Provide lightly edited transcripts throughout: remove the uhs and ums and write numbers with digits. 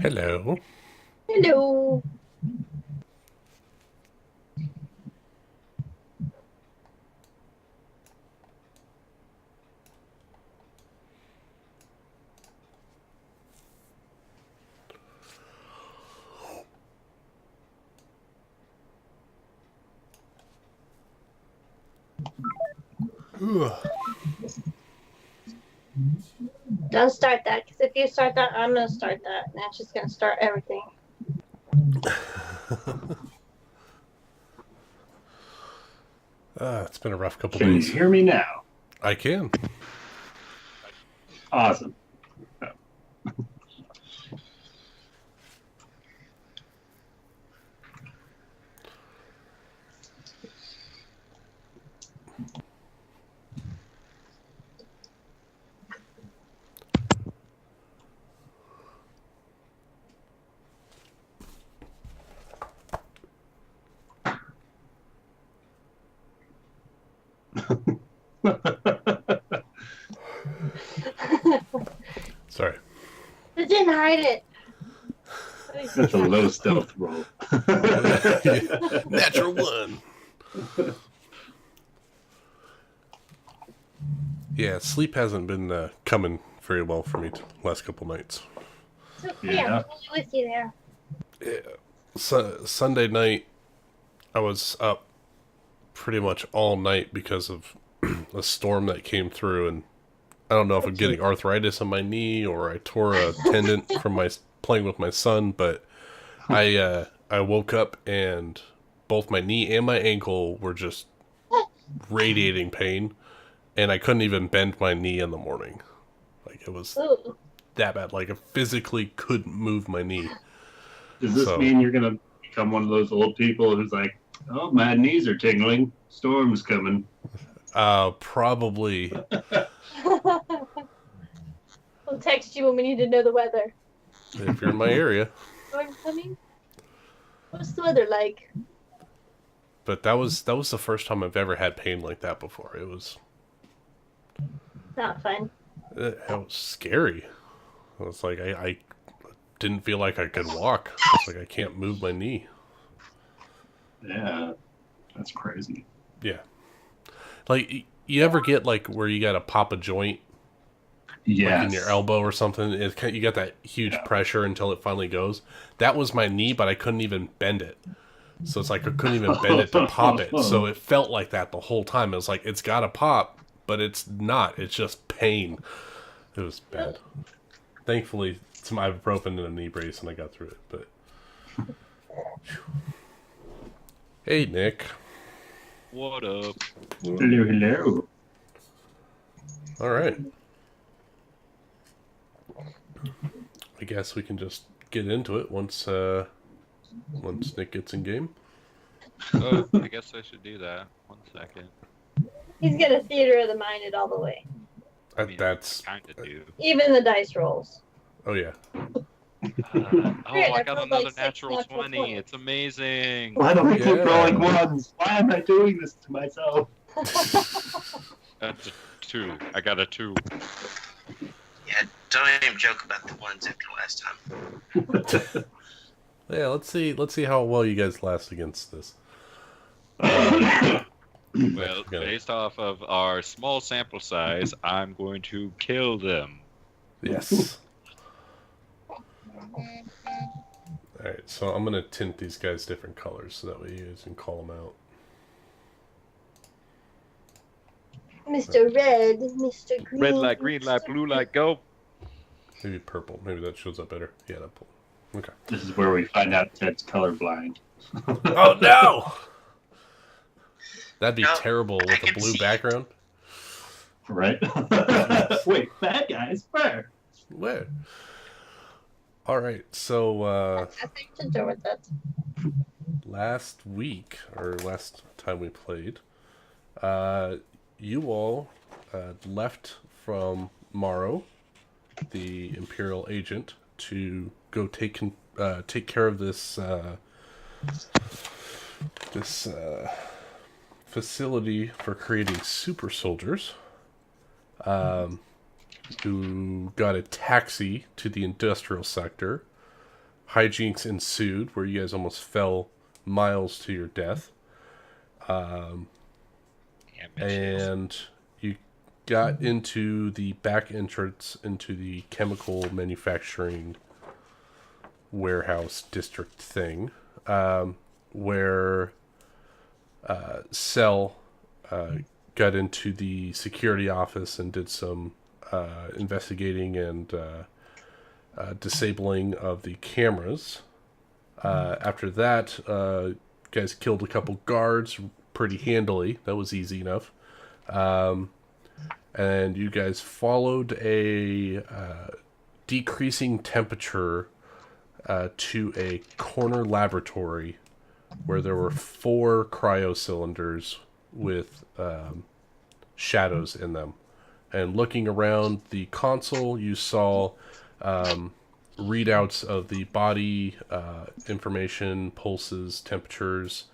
Hello. Hello. Don't start that, because if you start that, I'm going to start that. And that's just going to start everything. It's been a rough couple Can days. you hear me now? I can. Awesome. Sorry. I didn't hide it. That's a low stealth roll. Natural one. Yeah, sleep hasn't been coming very well for me the last couple nights. It's okay, I'm totally with you there. Yeah. Sunday night, I was up pretty much all night because of a storm that came through, and I don't know if I'm getting arthritis in my knee or I tore a tendon from my playing with my son, but I woke up and both my knee and my ankle were just radiating pain, and I couldn't even bend my knee in the morning. Like, it was Ooh. that bad. Like, I physically couldn't move my knee. Does this mean you're going to become one of those old people who's like, oh, my knees are tingling. Storm's coming. Probably. We'll text you when we need to know the weather. If you're in my area. Storm coming? What's the weather like? But that was the first time I've ever had pain like that before. It was Not fun. it was scary. It was like I didn't feel like I could walk. It's like I can't move my knee. Yeah, that's crazy. Yeah. Like, you ever get like where you gotta pop a joint, yes, like in your elbow or something? You got that huge pressure until it finally goes. That was my knee, but I couldn't even bend it. So it's like I couldn't even bend it to pop it. So it felt like that the whole time. It was like, it's gotta pop, but it's not. It's just pain. It was bad. Thankfully, some ibuprofen and a knee brace, and I got through it. But hey, Nick. What up? Hello, hello. All right. I guess we can just get into it once Nick gets in game. Oh, I guess I should do that. 1 second. He's got a theater of the mind it all the way. I mean, That's kind of do. Even the dice rolls. oh yeah. I got rolled another like natural 6 natural 20. 20. It's amazing. Why don't we keep Yeah. rolling ones? Why am I doing this to myself? That's a 2. I got a 2. Yeah, don't even joke about the ones after last time. Yeah, let's see how well you guys last against this. Well, based off of our small sample size, I'm going to kill them. Yes. Alright, so I'm going to tint these guys different colors so that way you guys can call them out. Mr. Red, Mr. Green. Red light, green light, blue light, go. Maybe purple. Maybe that shows up better. Yeah, that purple. Okay. This is where we find out Ted's colorblind. Oh, no! That'd be No, terrible I with a can blue see. background. Right? Wait, bad guys? Where? Where? Alright, so I think to do with that. last week, or last time we played, you all left from Morrow, the Imperial agent, to go take care of this facility for creating super soldiers, who got a taxi to the industrial sector hijinks ensued where you guys almost fell miles to your death. And you got into the back entrance into the chemical manufacturing warehouse district thing, where Cell got into the security office and did some investigating and disabling of the cameras. After that, guys killed a couple guards pretty handily. That was easy enough. And you guys followed a decreasing temperature to a corner laboratory where there were 4 cryo cylinders with shadows in them. And looking around the console, you saw readouts of the body information, pulses, temperatures,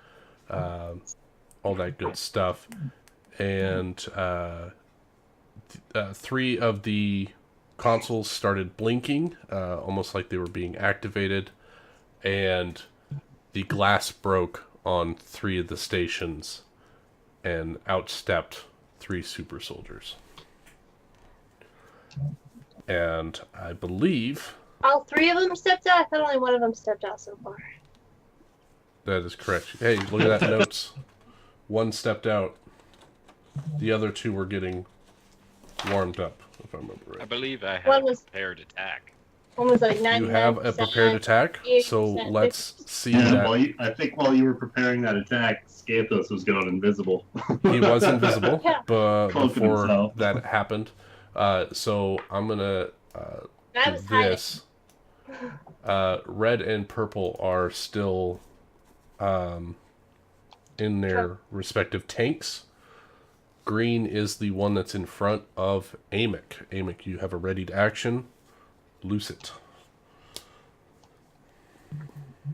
all that good stuff. And 3 of the consoles started blinking, almost like they were being activated, and the glass broke on 3 of the stations, and out stepped 3 super soldiers. And I believe All 3 of them stepped out? I thought only one of them stepped out so far. that is correct. Hey, look at that notes. 1 stepped out. The other 2 were getting warmed up, if I remember right. I believe I One have a was- prepared attack. One was like 99%. You have a prepared attack, so 80%, let's see Yeah, that. I think while you were preparing that attack, Scanthos was going invisible. He was invisible Yeah. before himself. that happened. So I'm gonna I do was hiding. this. Red and purple are still in their respective tanks. Green is the one that's in front of Amic. Amic, you have a readied action. Loose it.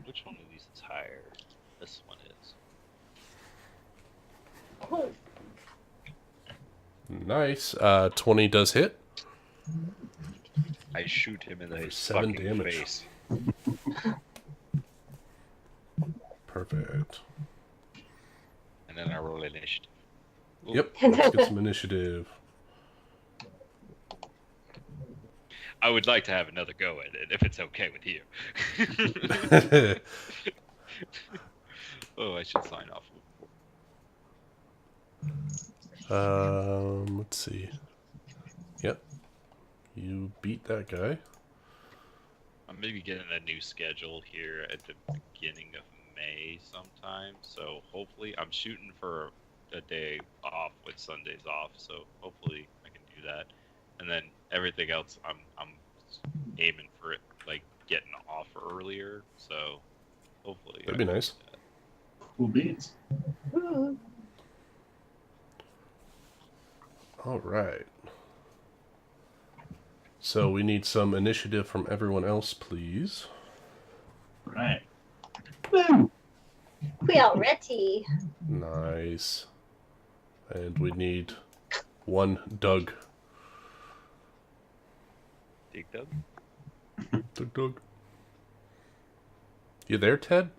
Which one of these is higher? This one is. Oh, Nice. 20 does hit. I shoot him in the For 7 fucking damage. face. Perfect. And then I roll initiative. Ooh. Yep, let's get some initiative. I would like to have another go at it, if it's okay with you. Oh, I should sign off. Let's see. Yep. You beat that guy. I'm maybe getting a new schedule here at the beginning of May sometime, so hopefully I'm shooting for a day off with Sundays off, so hopefully I can do that. And then everything else I'm aiming for it, like getting off earlier, so hopefully That'd be nice. Cool beans. ooh. All right. So we need some initiative from everyone else, please. Right. Woo! We all ready. Nice. And we need 1 Doug. Dig Dug? Doug. You there, Ted?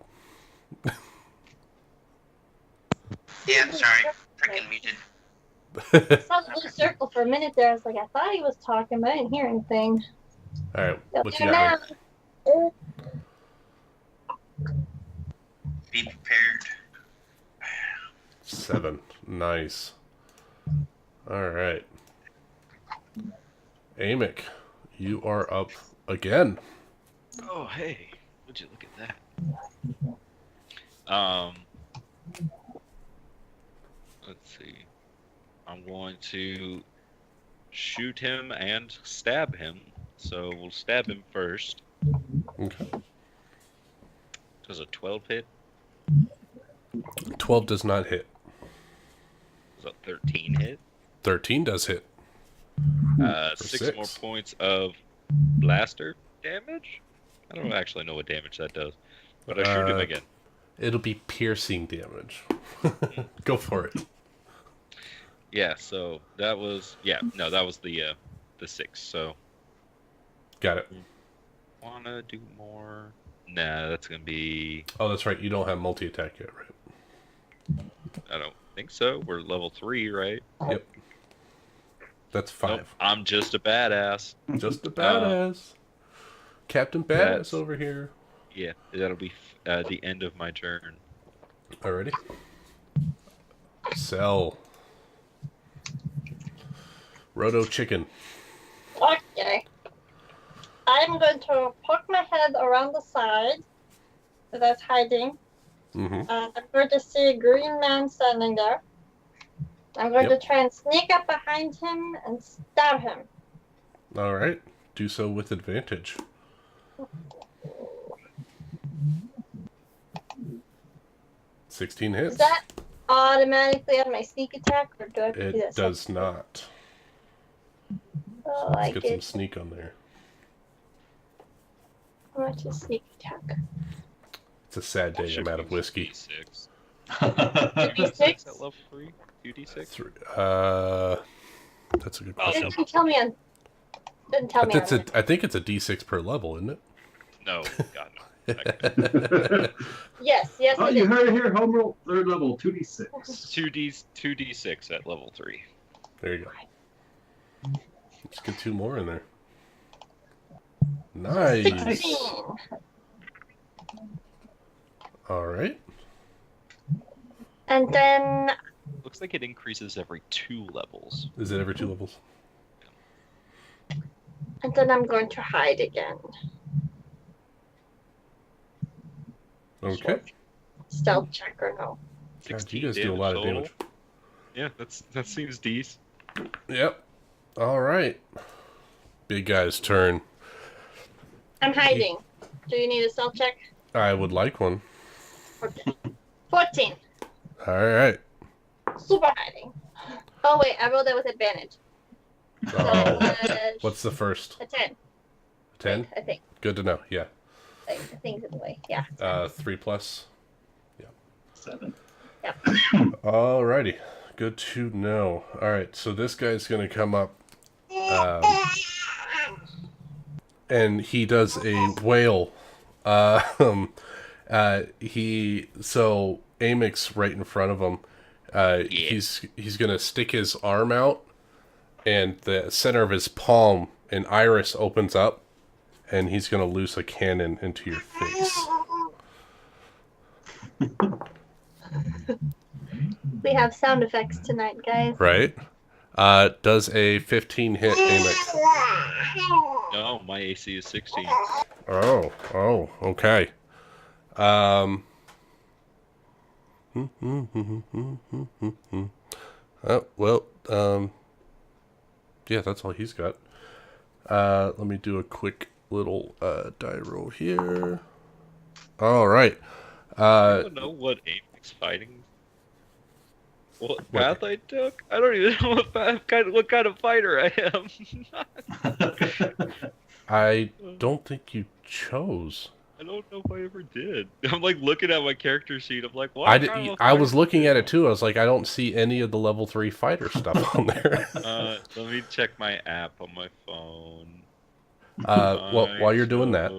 Yeah, sorry. Freaking muted. I saw the blue circle for a minute there. I was like, I thought he was talking, but I didn't hear anything. All right. Yep, What you here got? now. Be prepared. 7. Nice. All right. Amic, you are up again. Oh, hey, would you look at that? Let's see. I'm going to shoot him and stab him. So we'll stab him first. Okay. Does a 12 hit? 12 does not hit. Does a 13 hit? 13 does hit. 6 more points of blaster damage? I don't actually know what damage that does. But I shoot him again. It'll be piercing damage. Go for it. Yeah, so that was... Yeah, no, that was the 6, so... Got it. Wanna do more Nah, that's gonna be. Oh, that's right. You don't have multi-attack yet, right? I don't think so. We're level 3, right? Yep. That's 5. Nope, I'm just a badass. Just a badass. Captain Badass That's- over here. Yeah, that'll be the end of my turn. Alrighty. Sell. Roto chicken. Okay. I'm going to poke my head around the side that's hiding. Mm-hmm. I'm going to see a green man standing there. I'm going Yep. to try and sneak up behind him and stab him. Alright. Do so with advantage. $16 hits. Is that automatically on my sneak attack, or do I have to do It that? does not. Oh, Let's I get some get sneak on there. how much is sneak attack? It's a sad day. I'm out of whiskey. 2d6. D6? At level 3? 2d6? That's a good It question. didn't tell me on. Didn't tell me on. I think it's a D6 per level, isn't it? No, God no. Yes, Oh, it you is. heard it here. Home roll, third level, 2d6. 2d6 at level 3. There you go. Let's get 2 more in there. Nice. 16. All right. And then Looks like it increases every 2 levels. Is it every 2 levels? I'm going to hide again. Okay. Stealth check or no? God, you guys do a lot of damage. Yeah, that seems decent. Yep. All right. Big guy's turn. I'm hiding. Do you need a stealth check? I would like one. Okay. 14. All right. Super hiding. Oh wait, I rolled that with advantage. So Oh, what's the first? a 10? 10? I think. Good to know. Yeah. Like, the thing's in the way. Yeah. 3 plus. 7. Alrighty. Good to know. Alright, so this guy's going to come up. And he does a whale. So Amix right in front of him. He's going to stick his arm out, and the center of his palm, an iris opens up, and he's going to loose a cannon into your face. We have sound effects tonight, guys. Right? Does a 15 hit Amix? No, my AC is 16. Oh, okay. Yeah, that's all he's got. Let me do a quick little die roll here. All right. I don't know what Amix fighting. What path I took? I don't even know what kind of fighter I am. I don't think you chose. I don't know if I ever did. I'm like looking at my character sheet. I'm like, what? I was looking at it too. I was like, I don't see any of the level 3 fighter stuff on there. Let me check my app on my phone. While you're doing that,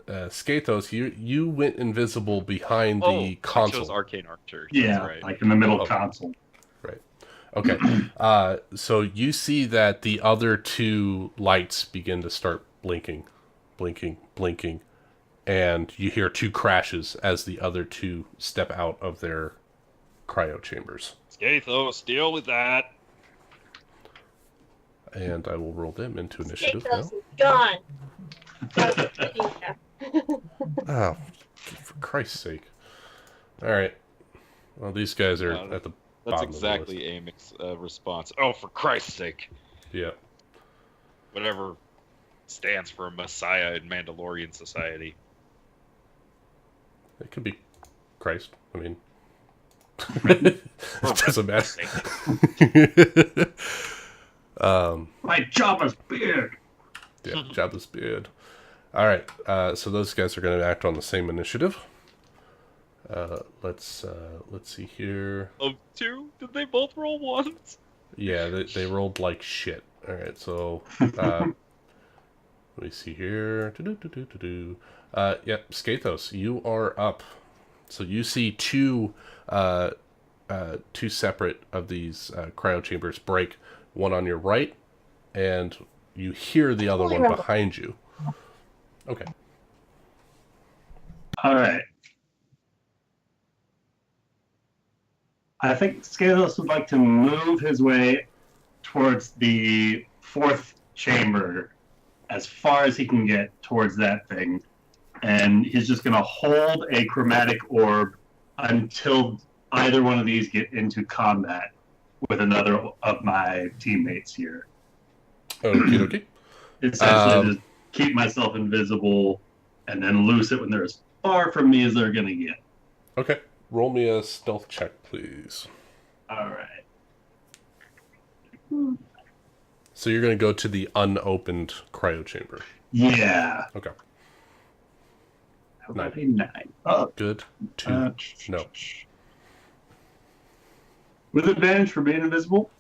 Skathos, you went invisible behind the console. I chose Arcane Archer. Yeah, That's right. like in the middle Oh. console. Right. Okay. So you see that the other 2 lights begin to start blinking, and you hear 2 crashes as the other 2 step out of their cryo chambers. Skathos, deal with that. And I will roll them into initiative now. Skathos is gone. I was kidding you. Oh, for Christ's sake. Alright. Well, these guys are at the That's bottom exactly Amic's response. Oh, for Christ's sake. of the list. Whatever stands for Messiah in Mandalorian society. Yeah. It could be Christ. I mean... it doesn't matter. My Jabba's beard. Yeah, Jabba's beard. Alright, so those guys are going to act on the same initiative. Let's see here. Of 2? Did they both roll ones? Yeah, they rolled like shit. Alright, so Let me see here. Yep, Skathos, you are up. So you see two separate of these cryo chambers break. One on your right, and you hear the other one behind you. Okay. All right. I think Scalos would like to move his way towards the fourth chamber as far as he can get towards that thing. And he's just going to hold a chromatic orb until either one of these get into combat with another of my teammates here. Okay. Essentially, just keep myself invisible and then loose it when they're as far from me as they're going to get. Okay. Roll me a stealth check, please. All right. So you're going to go to the unopened cryo chamber. Yeah. Okay. How about a 9? Oh, Good. 2. No. With advantage for being invisible?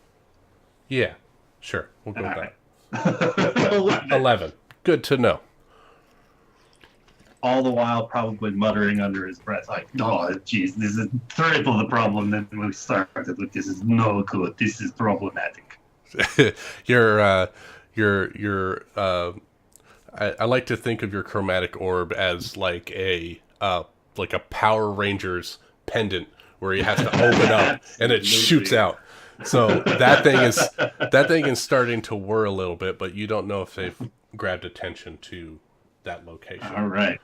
Yeah. Sure. We'll go with Alright. that. 11. Good to know. All the while probably muttering under his breath, like, oh, jeez, this is triple the problem than we started with. This is no good. This is problematic. I like to think of your chromatic orb as like a Power Rangers pendant where he has to open up and it shoots out. So that thing is starting to whir a little bit, but you don't know if they've grabbed attention to that location. All right.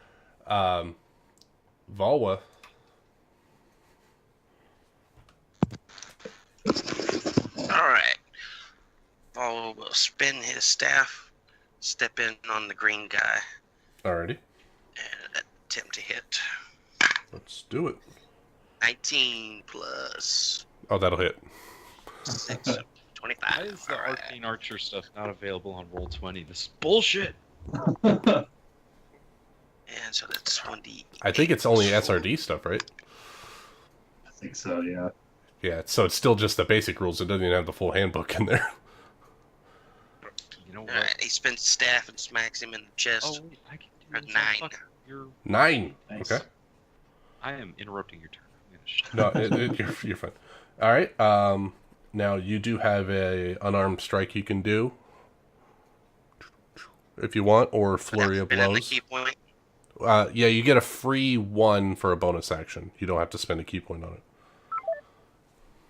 Valwa. All right. Volvo will spin his staff, step in on the green guy, Alrighty. and attempt to hit. Let's do it. 19 plus Oh, that'll hit. 6, 25. Why is the All right. arcane archer stuff not available on Roll20? This is bullshit. And so that's 1d. I think it's only SRD stuff, right? I think so, yeah. Yeah, so it's still just the basic rules. It doesn't even have the full handbook in there. You know what? All right, he spins staff and smacks him in the chest. Oh, wait, I can do For this. 9. Fuck, you're... 9. Nice. Okay. I am interrupting your turn. I'm gonna shut No, you're fine. All right. Now you do have a unarmed strike you can do, if you want, or flurry of Spin in the blows. key point. Yeah, you get a free 1 for a bonus action. You don't have to spend a key point on it.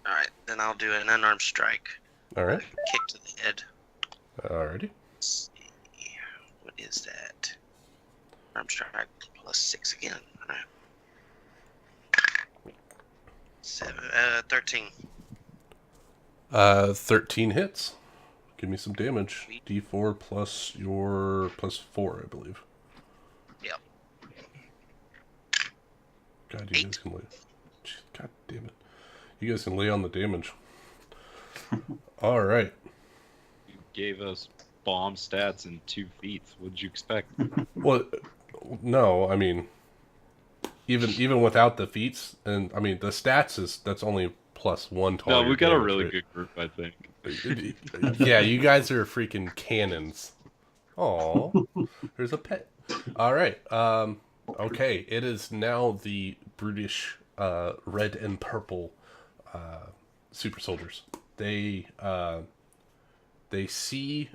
All right, then I'll do an unarmed strike. All right. Kick to the head. Alrighty. Let's see. What is that? Arm strike plus 6 again. All right. 13. 13 hits. Give me some damage. D4 plus your plus 4, I believe. Yep. God, you guys can lay. God damn it. You guys can lay on the damage. All right. You gave us bomb stats and 2 feats. What did you expect? Well, no, I mean, even without the feats, and I mean the stats that's only +1 total. No, we got a really good group, I think. Yeah, you guys are freaking cannons. Aw, there's a pet. All right. Okay, it is now the brutish red and purple super soldiers. They see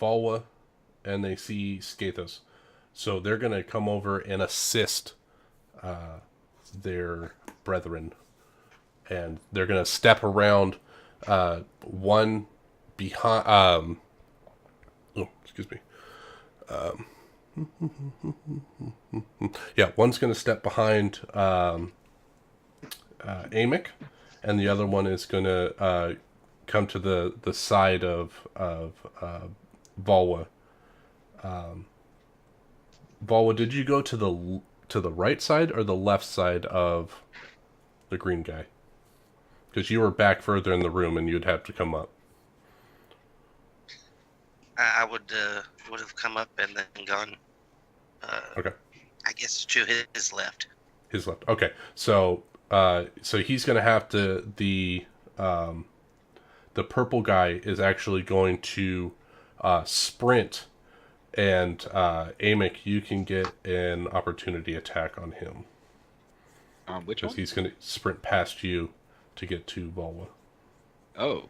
Valwa and they see Skathos. So they're going to come over and assist their brethren. And they're going to step around one behind... excuse me. Yeah, one's going to step behind Amic, and the other one is going to come to the side of Valwa. Valwa, did you go to the right side or the left side of the green guy? Because you were back further in the room, and you'd have to come up. I would have come up and then gone. Okay. I guess to his left. His left. Okay. So he's going to have to the purple guy is actually going to sprint And Amick, you can get an opportunity attack on him. Which Because one? he's going to sprint past you to get to Volwa. Oh,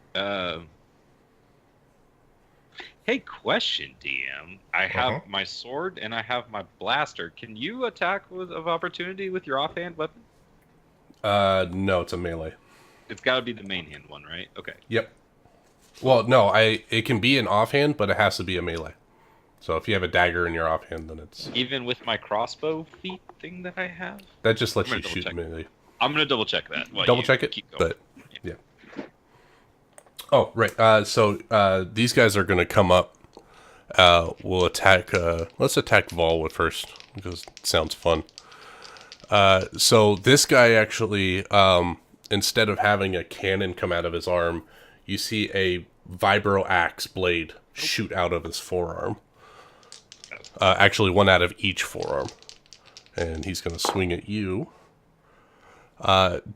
hey, question, DM. I have my sword and I have my blaster. Can you attack of opportunity with your offhand weapon? No, it's a melee. It's got to be the main hand one, right? Okay. Yep. Well, no, it can be an offhand, but it has to be a melee. So if you have a dagger in your offhand, then it's... Even with my crossbow feat thing that I have? That just lets I'm you gonna shoot double check. melee. I'm going to double check that. while Double you check it, keep going. but yeah. Oh, right. So these guys are going to come up. We'll attack... let's attack Volwood first, because it sounds fun. So this guy actually, instead of having a cannon come out of his arm, you see a vibro axe blade shoot out of his forearm. Actually, one out of each forearm. And he's going to swing at you.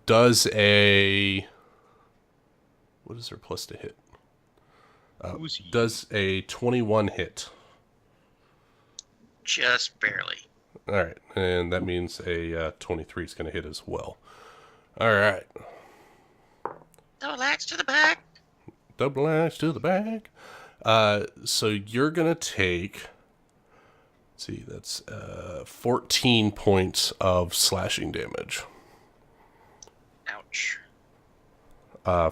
Does a... What is their plus to hit? Who's he? Does a 21 hit. Just barely. Alright, and that means a 23 is going to hit as well. Alright. Double axe to the back. Double axe to the back. So you're going to take... Let's see, that's 14 points of slashing damage. Ouch.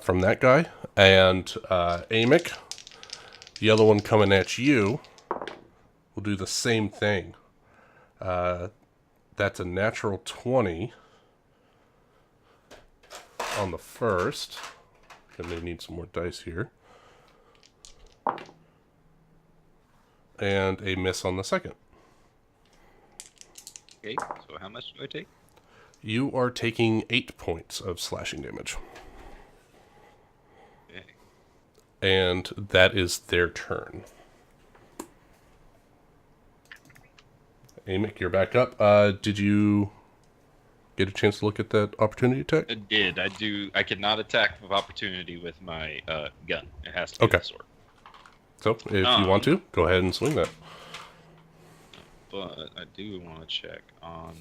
From that guy. And Amick, the other one coming at you, will do the same thing. That's a natural 20 on the first. Gonna need some more dice here. And a miss on the second. Okay, so how much do I take? You are taking 8 points of slashing damage. Okay. And that is their turn. Amick, you're back up. Did you get a chance to look at that opportunity attack? I did. I cannot attack with opportunity with my gun. It has to be Okay. the sword. So, if you want to, go ahead and swing that. But I do want to check on...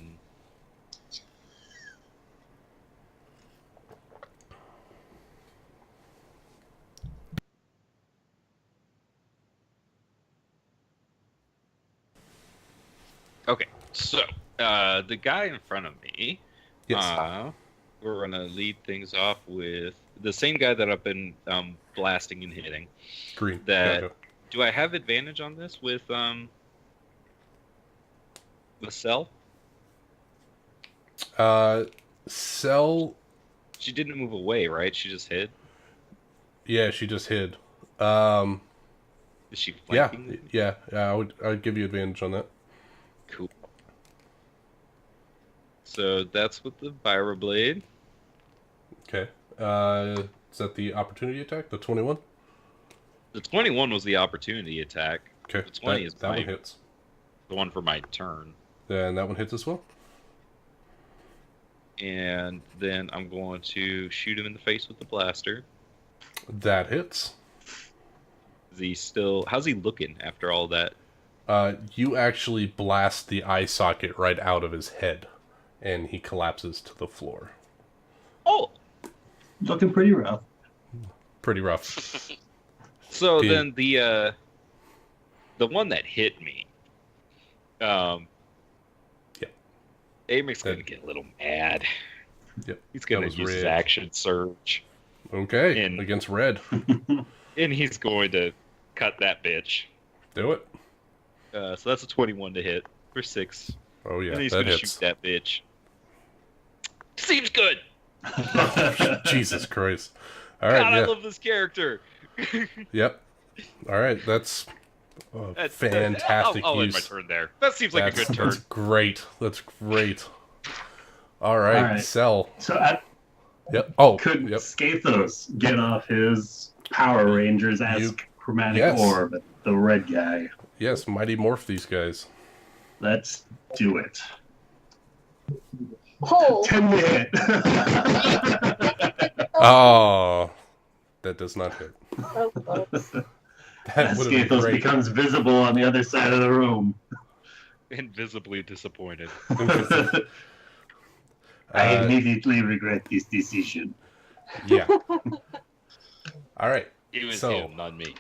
Okay, so the guy in front of me, Yes. we're gonna lead things off with the same guy that I've been blasting and hitting. Green. That Gotcha. do I have advantage on this with Cell? Cell. She didn't move away, right? She just hid. Yeah, she just hid. Is she Yeah, flanking? yeah. I would give you advantage on that. Cool. So that's with the Vibroblade. Okay. Is that the opportunity attack? The 21? The 21 was the opportunity attack. Okay. The 20 is that my, one hits. the one for my turn. And that one hits as well. And then I'm going to shoot him in the face with the blaster. That hits. Is he still... How's he looking after all that? You actually blast the eye socket right out of his head, and he collapses to the floor. Oh! Looking pretty rough. Pretty rough. So Dude. then the one that hit me, Yeah. Amick's going to get a little mad. Yep. He's going That to was use his red. action surge. Okay. And- Against red. And he's going to cut that bitch. Do it. So that's a 21 to hit for 6. Oh, yeah. And he's That going to hits. shoot that bitch. Seems good. Jesus Christ. All right. God, Yeah. I love this character. Yep. All right. That's fantastic I'll end use. my turn there. That seems like a good turn. That's great. That's great. All right. All right. Cell. So Yep. Oh. could Yep. Scathos get off his Power Rangers as You- chromatic yes. orb, the red guy? Yes. Mighty morph these guys. Let's do it. Oh, 10 to hit. Oh. That does not hit. oh, oh. That As would have been Scathos great. becomes visible on the other side of the room. Invisibly disappointed. I Uh, immediately regret this decision. yeah. All right. It was So, him, not me.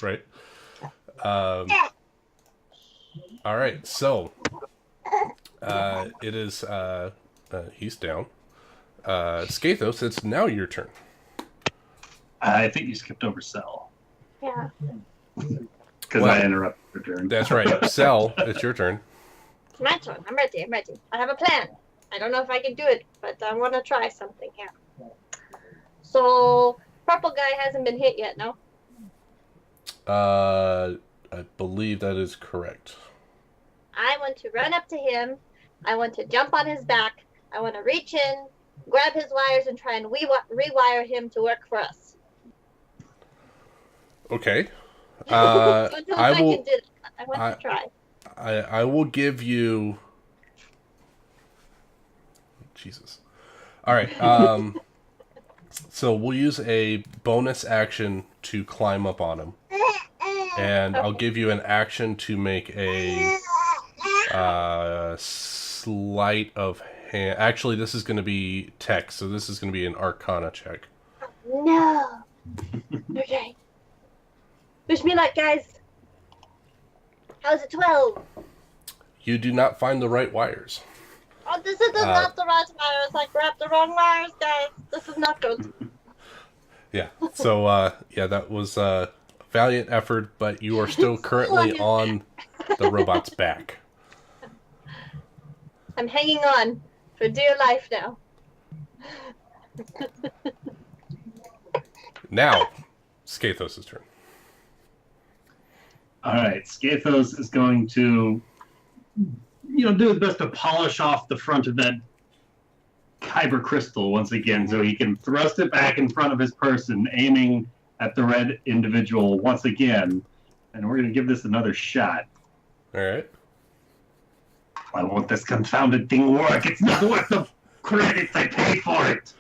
right. All right. So, it is. He's down. Scathos, it's now your turn. I think you skipped over Cell Yeah. because Well, I interrupted her turn. That's right. Cell, it's your turn. It's my turn. I'm ready. I'm ready. I have a plan. I don't know if I can do it, but I want to try something here. So, purple guy hasn't been hit yet, no? I believe that is correct. I want to run up to him. I want to jump on his back. I want to reach in, grab his wires, and try and rewire him to work for us. Okay. I don't know if I I will. can do it. I want to try. I will give you. Jesus. All right. So we'll use a bonus action to climb up on him, and I'll give you an action to make a sleight of hand. Actually, this is going to be tech, so this is going to be an Arcana check. No. Okay. Wish me luck, guys. How's it 12? You do not find the right wires. Oh, this is not the right wires. I grabbed the wrong wires, guys. This is not good. Yeah. So, yeah, that was a valiant effort, but you are still currently on the robot's back. I'm hanging on for dear life now. Now, Scathos' turn. All right, Scathos is going to, do his best to polish off the front of that kyber crystal once again, so he can thrust it back in front of his person, aiming at the red individual once again. And we're going to give this another shot. All right. Why won't this confounded thing work? It's not worth the credits I paid for it.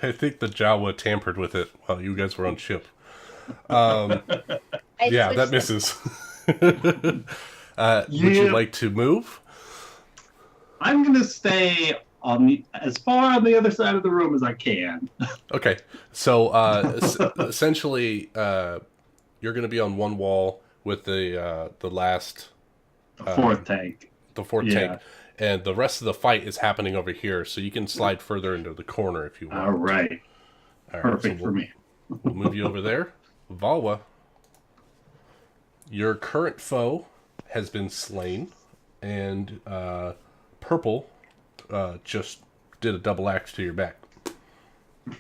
I think the Jawa tampered with it while you guys were on ship. I Yeah, that switched misses. Would you Yeah. like to move? I'm going to stay as far on the other side of the room as I can. Okay. So, essentially, you're going to be on one wall with the last... The fourth tank. The fourth Yeah. tank. And the rest of the fight is happening over here, so you can slide further into the corner if you want. All right. All right, Perfect so for me. We'll move you over there. Valwa, your current foe has been slain, and Purple just did a double axe to your back. All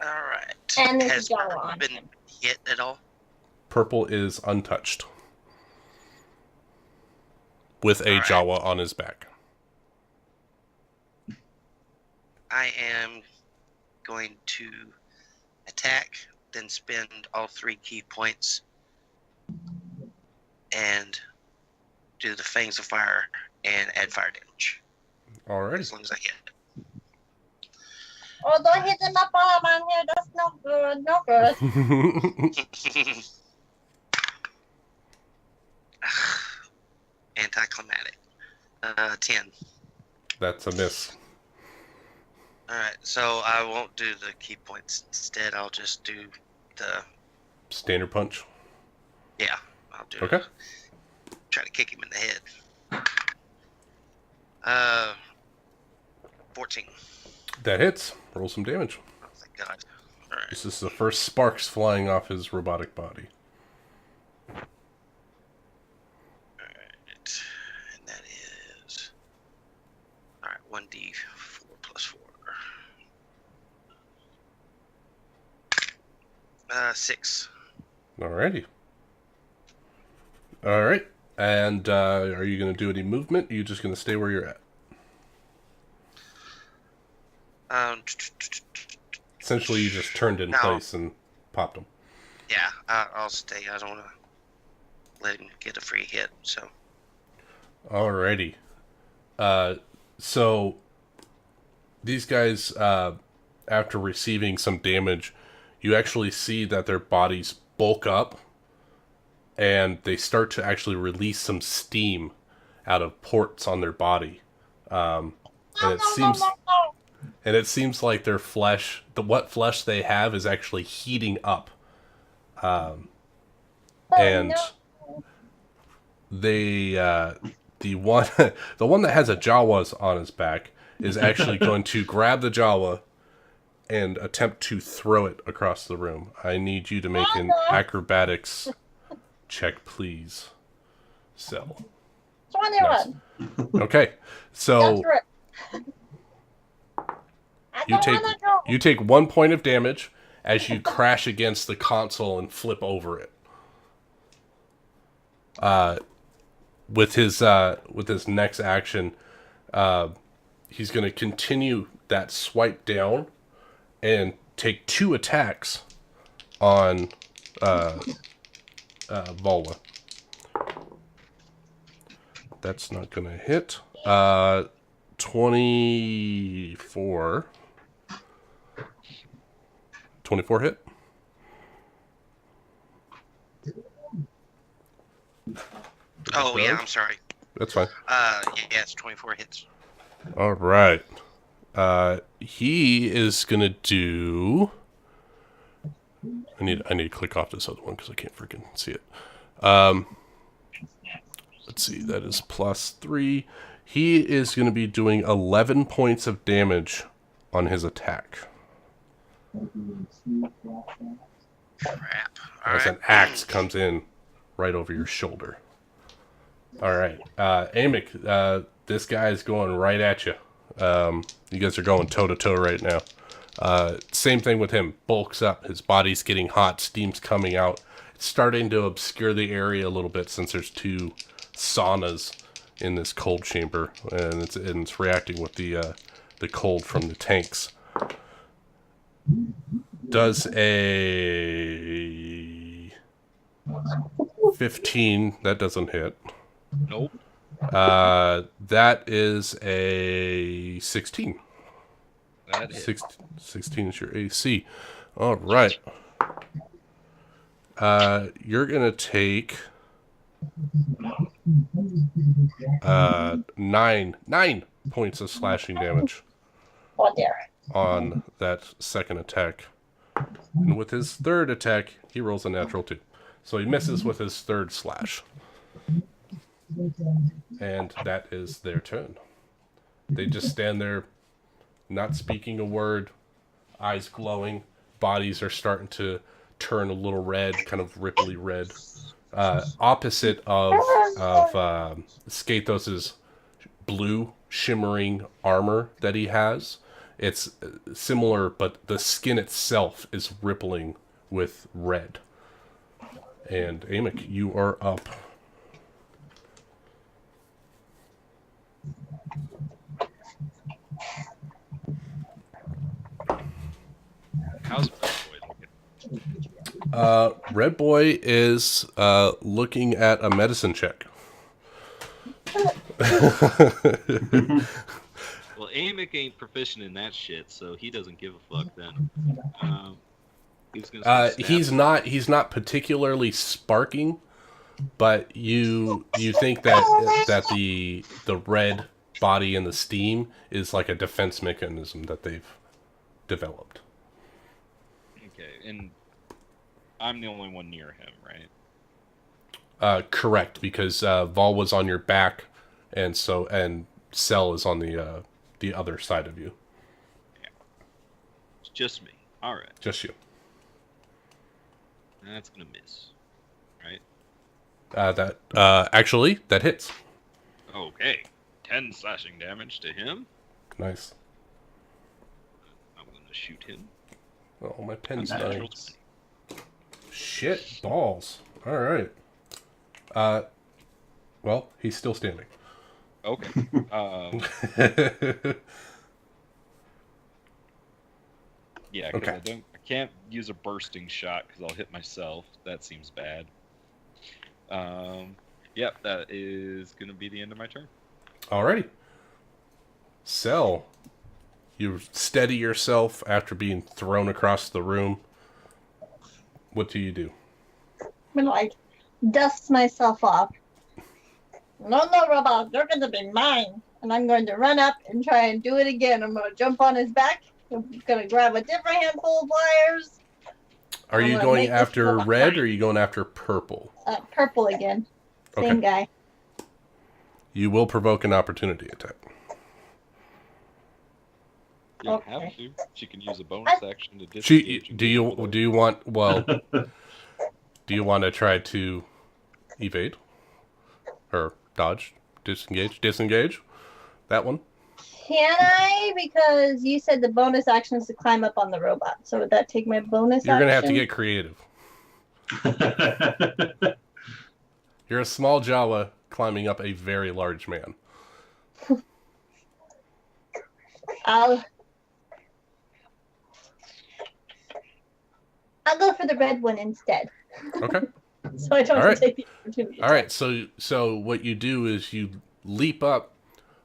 right. And there's Has Jawa Purple on been him. hit at all? Purple is untouched, with a All right. Jawa on his back. I am going to attack, then spend all 3 key points, and do the Fangs of Fire and add fire damage. As Alrighty. long as I hit. Oh, don't hit him up on here. That's no good. No good. Anticlimactic. 10. That's a miss. Alright, so I won't do the key points. Instead, I'll just do the... Standard punch. Yeah, I'll do Okay. Try to kick him in the head. 14. That hits. Roll some damage. Oh, thank God. Alright. This is the first sparks flying off his robotic body. Alright. And that is... Alright, 1d4 plus 4. 6. Alrighty. Alright. And are you going to do any movement? Or are you just going to stay where you're at? Essentially, you just turned in No. place and popped him. Yeah, I'll stay. I don't want to let him get a free hit, so... Alrighty. So, these guys, after receiving some damage, you actually see that their bodies bulk up, and they start to actually release some steam out of ports on their body. And it seems like their flesh, what flesh they have, is actually heating up. And they, the one, the one that has a Jawas on his back is actually going to grab the Jawa and attempt to throw it across the room. I need you to make an acrobatics check, please. So. 21. Nice. Okay, so you take 1 point of damage as you crash against the console and flip over it. With his next action, he's going to continue that swipe down and take 2 attacks on Volwa. That's not going to hit. 24. 24 hit? Oh, yeah, I'm sorry. That's fine. Yeah, it's 24 hits. All right. He is going to do... I need to click off this other one because I can't freaking see it. Let's see, that is +3. He is going to be doing 11 points of damage on his attack. Crap. As an axe comes in right over your shoulder. All right. Amick, this guy is going right at you. You guys are going toe-to-toe right now. Same thing with him. Bulks up. His body's getting hot. Steam's coming out. It's starting to obscure the area a little bit since there's 2 saunas in this cold chamber, and it's reacting with the cold from the tanks. Does a 15? That doesn't hit. Nope. That is a 16. That hit. 16 is your AC. All right. You're gonna take 9 points of slashing damage Oh, dear. on that second attack. And with his third attack, he rolls a natural 2. So he misses with his third slash. And that is their turn. They just stand there, not speaking a word, eyes glowing, bodies are starting to turn a little red, kind of ripply red. Opposite of Skathos's blue shimmering armor that he has. It's similar, but the skin itself is rippling with red. And Amick, you are up. How's Red Boy looking? Red Boy is looking at a medicine check. Well, Amick ain't proficient in that shit, so he doesn't give a fuck then. He's gonna He's not particularly sparking, but you think that the red body and the steam is like a defense mechanism that they've developed. Okay, and I'm the only one near him, right? Correct, because Vol was on your back, and Cell is on the other side of you. Yeah. It's just me. All right. Just you. That's gonna miss, right? Actually, that hits. Okay. 10 slashing damage to him. Nice. I'm gonna shoot him. Oh, my pen's Natural dying. Shit balls. All right. Well, he's still standing. 20. Okay. Yeah, because Okay. I can't use a bursting shot because I'll hit myself. That seems bad. Yep, that is gonna be the end of my turn. Alrighty. Cell, you steady yourself after being thrown across the room. What do you do? gonna like dust myself off. No, robot, you're gonna be mine. And I'm going to run up and try and do it again. I'm gonna jump on his back. I'm gonna grab a different handful of wires. Are I'm you gonna going make this after robot red mine. or are you going after purple? Purple again. Okay. Same guy. You will provoke an opportunity attack. You don't Okay. have to. She can use a bonus action to She, disengage. and do get you over there. do you want well? Do you want to try to evade or dodge, disengage? That one. Can I? Because you said the bonus action is to climb up on the robot. So would that take my bonus You're action? gonna have to get creative. You're a small Jawa climbing up a very large man. I'll go for the red one instead. Okay. So I don't All have right. to take the opportunity. All right. So what you do is you leap up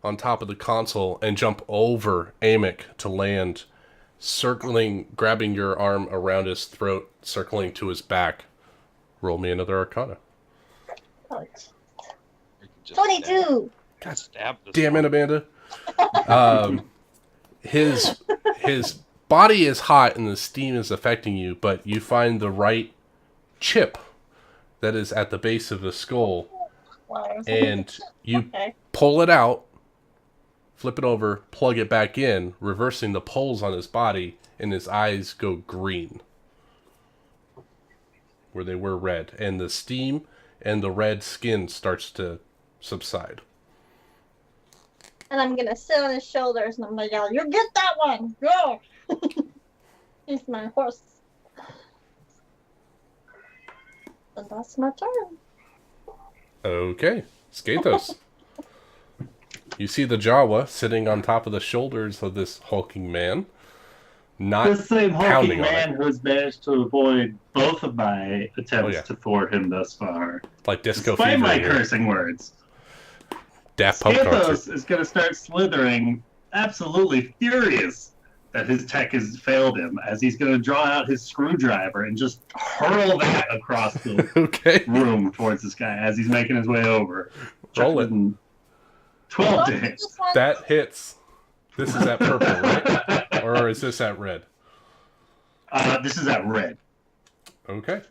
on top of the console and jump over Amick to land, circling, grabbing your arm around his throat, circling to his back. Roll me another Arcana. Oh, it's You can just 22. Stab this Damn it, one. Amanda. His body is hot and the steam is affecting you, but you find the right chip that is at the base of the skull, Wires. and you Okay. pull it out, flip it over, plug it back in, reversing the poles on his body, and his eyes go green, where they were red, and the steam and the red skin starts to subside. And I'm gonna sit on his shoulders and I'm gonna yell, "You get that one! Go!" He's my horse. And that's my turn. Okay, Skathos. You see the Jawa sitting on top of the shoulders of this hulking man, The not same hulking pounding on man who has managed to avoid both of my attempts yeah. to thwart him thus far. like Disco Despite Fever my here. cursing words. Daft Punk concert. Skathos is going to start slithering, absolutely furious that his tech has failed him, as he's going to draw out his screwdriver and just hurl that across the Okay, room towards this guy as he's making his way over. roll it. 12 to Don't hit. this one. That hits. This is at purple, right? Or is this at red? This is at red. Okay.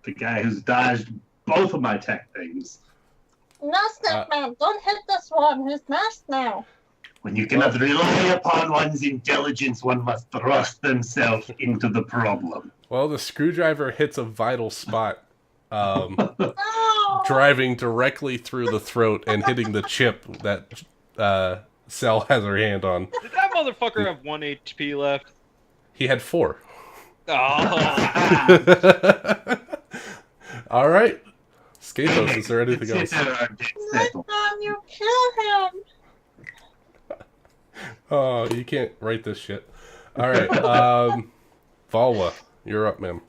The guy who's dodged both of my tech things. No, Snapman, don't hit this one. He's masked now. When you cannot rely upon one's intelligence, one must thrust themselves into the problem. Well, the screwdriver hits a vital spot, No! driving directly through the throat and hitting the chip that Cell has her hand on. Did that motherfucker have 1 HP left? He had 4. Oh, All right. Skathos, is there anything else? Snapman, you kill him. Oh, you can't write this shit. All right. Valwa, you're up, ma'am.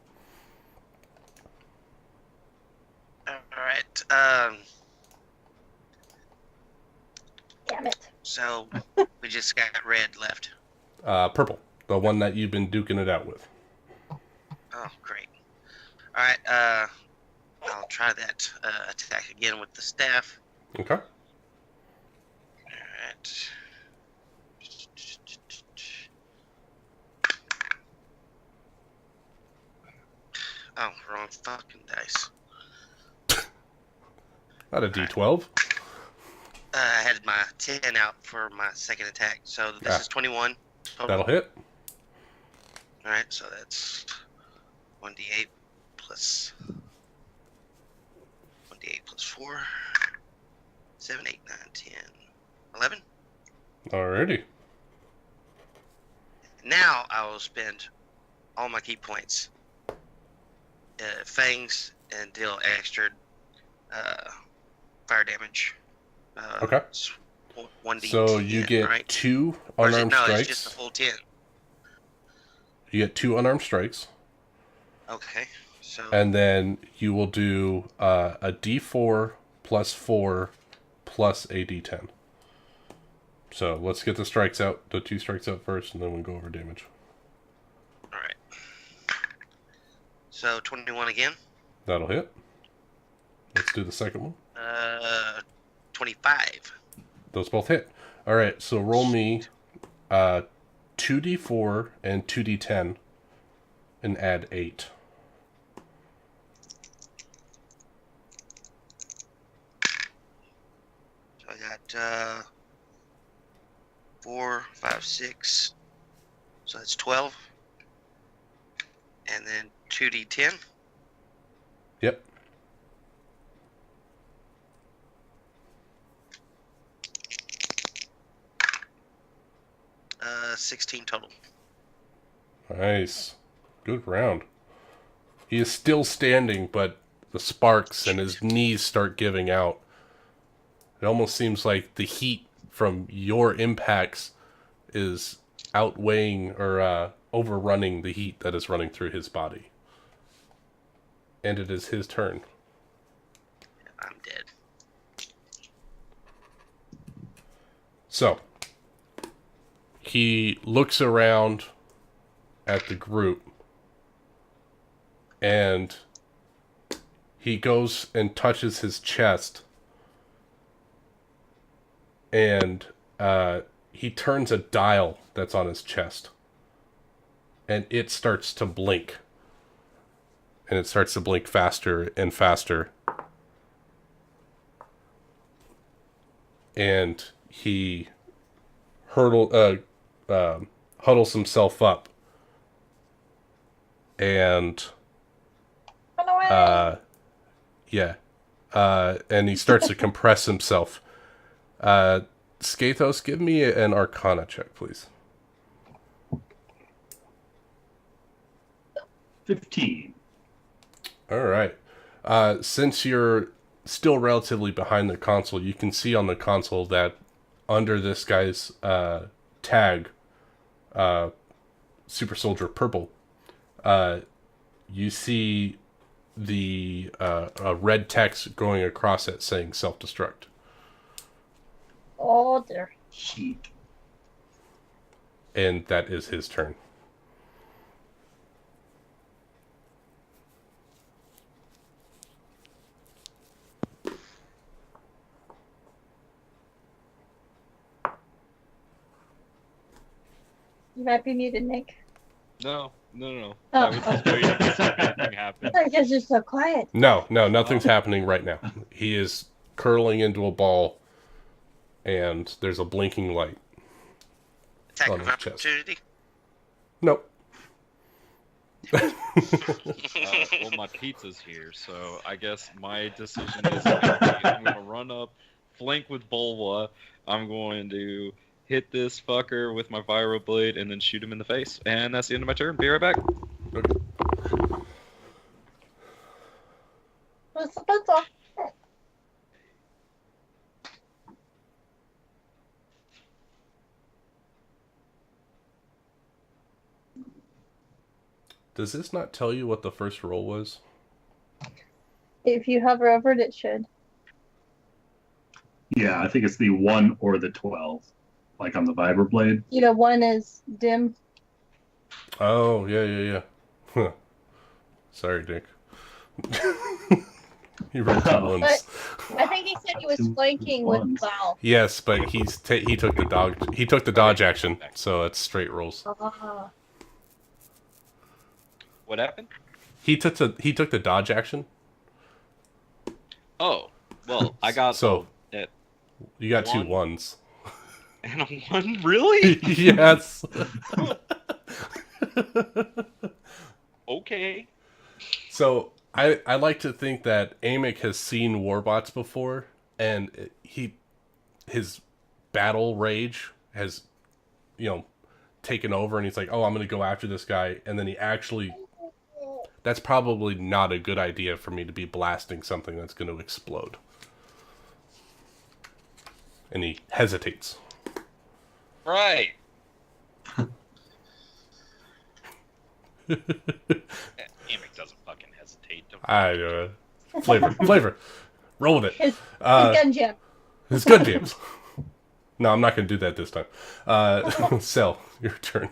Alright, Damn it. so we just got red left. Purple, the one that you've been duking it out with. Oh, great. Alright, I'll try that attack again with the staff. Okay. Alright. Oh, wrong fucking dice. Not a D12. I had my 10 out for my second attack, so this is 21 total. That'll hit. Alright, so that's 1d8 plus 1d8 plus 4. 7, 8, 9, 10, 11. Alrighty. Now I will spend all my key points, fangs, and deal extra fire damage. Okay. 1d10, So you get right? 2 Or is it, unarmed no, strikes. it's just a full 10. You get 2 unarmed strikes, Okay, so and then you will do a D4 plus 4 plus a D10. So let's get the strikes out, the 2 strikes out first, and then we'll go over damage. all right. So 21 again. That'll hit. Let's do the second one. 25. Those both hit. All right, so roll me 2d4 and 2d10 and add 8. So I got 4, 5, 6. So that's 12. And then 2d10. Yep. 16 total. Nice. Good round. He is still standing, but the sparks and his knees start giving out. It almost seems like the heat from your impacts is outweighing or overrunning the heat that is running through his body. And it is his turn. I'm dead. So, he looks around at the group and he goes and touches his chest and he turns a dial that's on his chest and it starts to blink. And it starts to blink faster and faster. And he huddles himself up. And Run away. and he starts to compress himself. Skathos, give me an Arcana check, please. 15. All right. Since you're still relatively behind the console, you can see on the console that under this guy's tag, Super Soldier Purple, you see the red text going across it saying self-destruct. Oh dear. Sheet. And that is his turn. You might be muted, Nick. No. Oh, I was just waiting to see if anything happened. I guess you're so quiet. No, nothing's happening right now. He is curling into a ball, and there's a blinking light. Attack On of his chest. opportunity. Nope. Well, my pizza's here, so I guess my decision is I'm going to run up, flank with Bulwa. I'm going to hit this fucker with my viral blade and then shoot him in the face. And that's the end of my turn. Be right back. Okay. What's the pencil? Does this not tell you what the first roll was? If you hover over it, it should. Yeah, I think it's the 1 or the 12, like on the vibroblade. You know, one is dim. Oh, yeah. Huh. Sorry, Dick. He rolled two Oh. ones. I think he said he was Two flanking with ones. Val. Yes, but he took the dodge action, so it's straight rolls. Ah. What happened? He took the dodge action, Oh, well, I got so that you got two One. ones. and a one. Really? Yes. Okay. So I like to think that Amick has seen Warbots before, and his battle rage has, taken over, and he's like, oh, I'm going to go after this guy, and then he actually... That's probably not a good idea for me to be blasting something that's going to explode. And he hesitates. Right. Amick doesn't fucking hesitate. Don't Flavor. Roll with it. His gun jam. His gun jams. No, I'm not going to do that this time. Sel, your turn.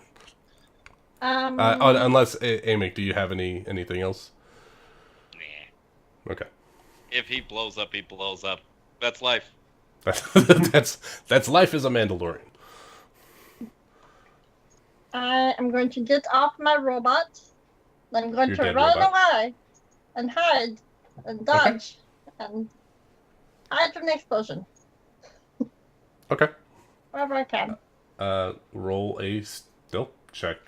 Unless, Amick, do you have anything else? Nah. Okay. If he blows up, he blows up. That's life. That's life as a Mandalorian. I am going to get off my robot. I'm going Your to dead run robot. away and hide and dodge and hide from the explosion Okay. wherever I can. Roll a stealth check.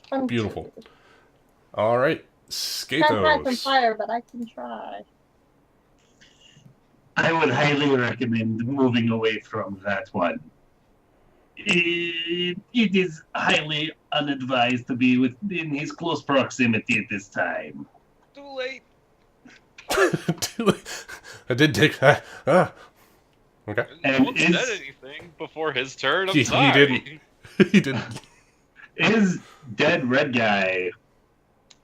One, Beautiful. two. All right, Can't hide from Skathos. fire, but I can try. I would highly recommend moving away from that one. It is highly unadvised to be within his close proximity at this time. Too late. I did take. Okay. And No one is- said anything before his turn. I'm He sorry. didn't. He didn't. Is dead red guy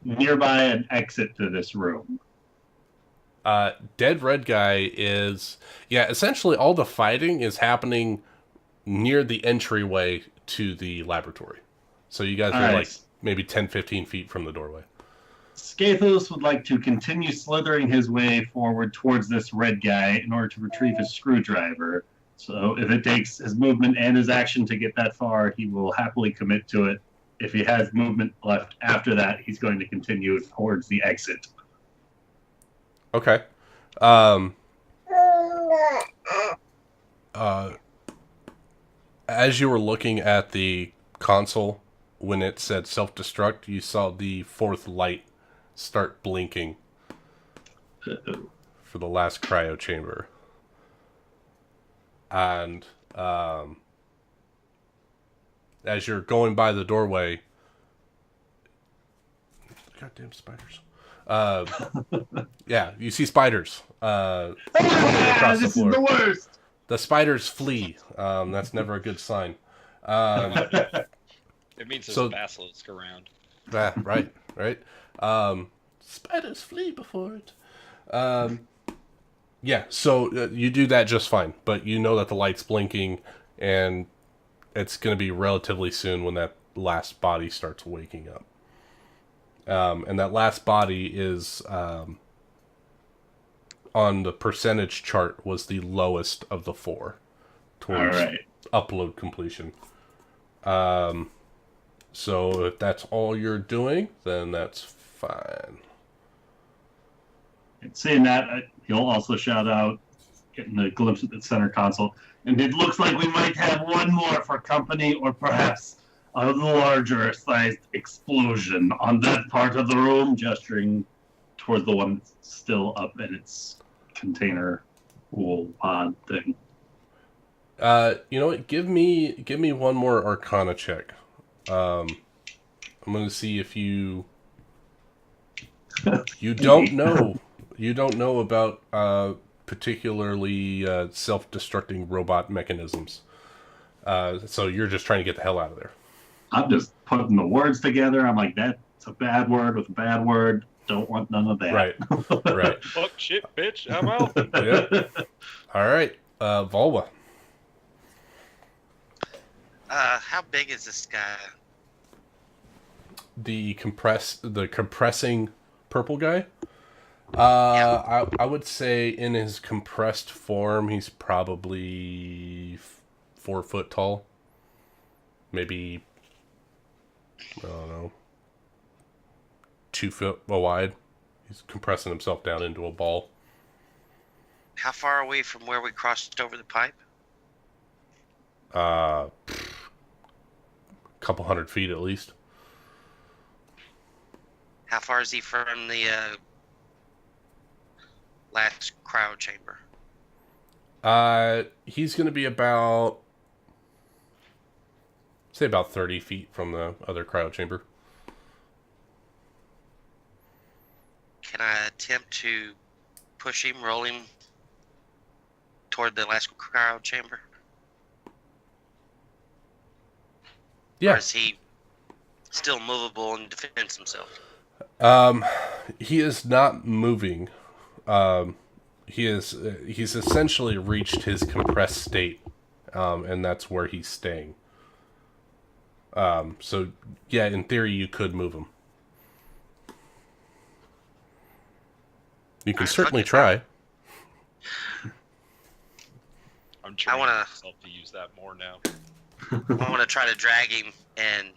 nearby an exit to this room? Dead red guy is, yeah, essentially all the fighting is happening near the entryway to the laboratory. So you guys are Alright. like maybe 10, 15 feet from the doorway. Skathos would like to continue slithering his way forward towards this red guy in order to retrieve his screwdriver. So if it takes his movement and his action to get that far, he will happily commit to it. If he has movement left after that, he's going to continue towards the exit. Okay. As you were looking at the console, when it said self-destruct, you saw the fourth light start blinking for the last cryo chamber. And as you're going by the doorway, goddamn spiders. Yeah, you see spiders across the This floor. is the worst! The spiders flee. That's never a good sign. It means there's So- a basilisk around. Right. Spiders flee before it. Yeah, so you do that just fine, but you know that the light's blinking, and it's going to be relatively soon when that last body starts waking up. And that last body is, on the percentage chart, was the lowest of the four towards Alright. upload completion. So if that's all you're doing, then that's fine. And saying that, he'll also shout out, getting a glimpse at the center console. And it looks like we might have one more for company, or perhaps a larger sized explosion on that part of the room, gesturing toward the one that's still up in its container pool pod thing. You know what? Give me one more Arcana check. I'm gonna see if you don't know about particularly self-destructing robot mechanisms. So you're just trying to get the hell out of there. I'm just putting the words together. I'm like, that's a bad word with a bad word. Don't want none of that. Right. Fuck shit, bitch. I'm out. Yep. All right. Volva. How big is this guy? The compressing purple guy. I would say in his compressed form, he's probably 4 foot tall. Maybe, I don't know, 2 foot wide. He's compressing himself down into a ball. How far away from where we crossed over the pipe? Couple 100 feet at least. How far is he from the last cryo chamber? He's going to be about 30 feet from the other cryo chamber. Can I attempt to push him, roll him toward the last cryo chamber? Yeah. Or is he still movable and defends himself? He is not moving. He's essentially reached his compressed state, and that's where he's staying. So yeah, in theory, you could move him. You can Alright, certainly fuck it. try. I'm training wanna- myself to use that more now. I want to try to drag him and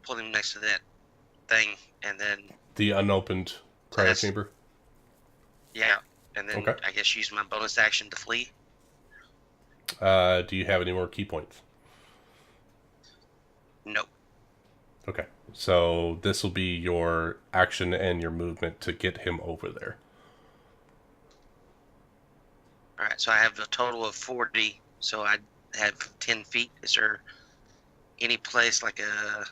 pull him next to that thing, and then The unopened cryo that's- chamber. yeah, and then Okay. I guess use my bonus action to flee. Do you have any more key points? Nope. Okay. So this will be your action and your movement to get him over there. All right, so I have a total of 40. So I have 10 feet. Is there any place like a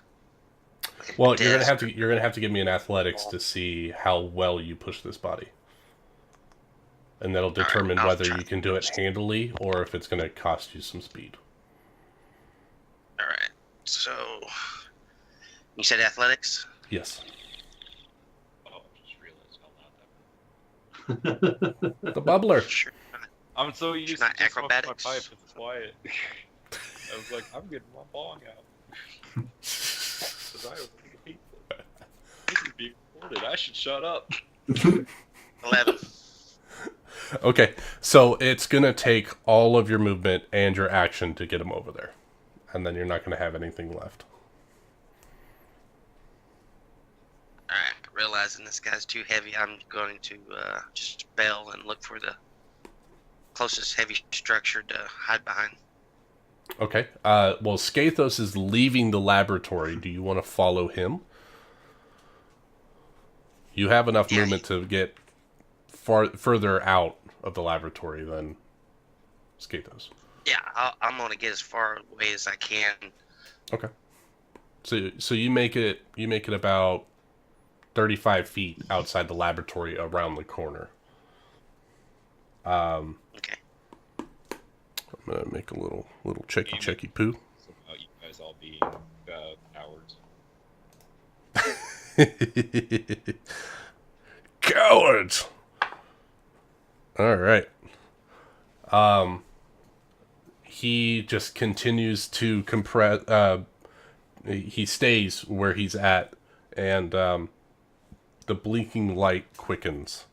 Well, you're desk gonna have to give me an athletics to see how well you push this body, and that'll determine I'll whether try you can do it handily or if it's gonna cost you some speed. All right. So you said athletics. Yes. Oh, I just realized how loud that was. The bubbler. Sure. I'm so used to not just smoking my acrobatics? pipe. It's quiet. I was like, I'm getting my bong out. Because I was like, this is being recorded. I should shut up. 11. Okay, so it's gonna take all of your movement and your action to get him over there, and then you're not gonna have anything left. All right. Realizing this guy's too heavy, I'm going to just bail and look for the closest heavy structure to hide behind. Okay. Well, Skathos is leaving the laboratory. Do you want to follow him? You have enough Yeah. movement to get further out of the laboratory than Skathos. Yeah, I'm going to get as far away as I can. Okay. So you make it about 35 feet outside the laboratory around the corner. Okay. I'm gonna make a little checky poo. It's about you guys all being cowards. Cowards. All right. He just continues to compress. He stays where he's at, and the blinking light quickens.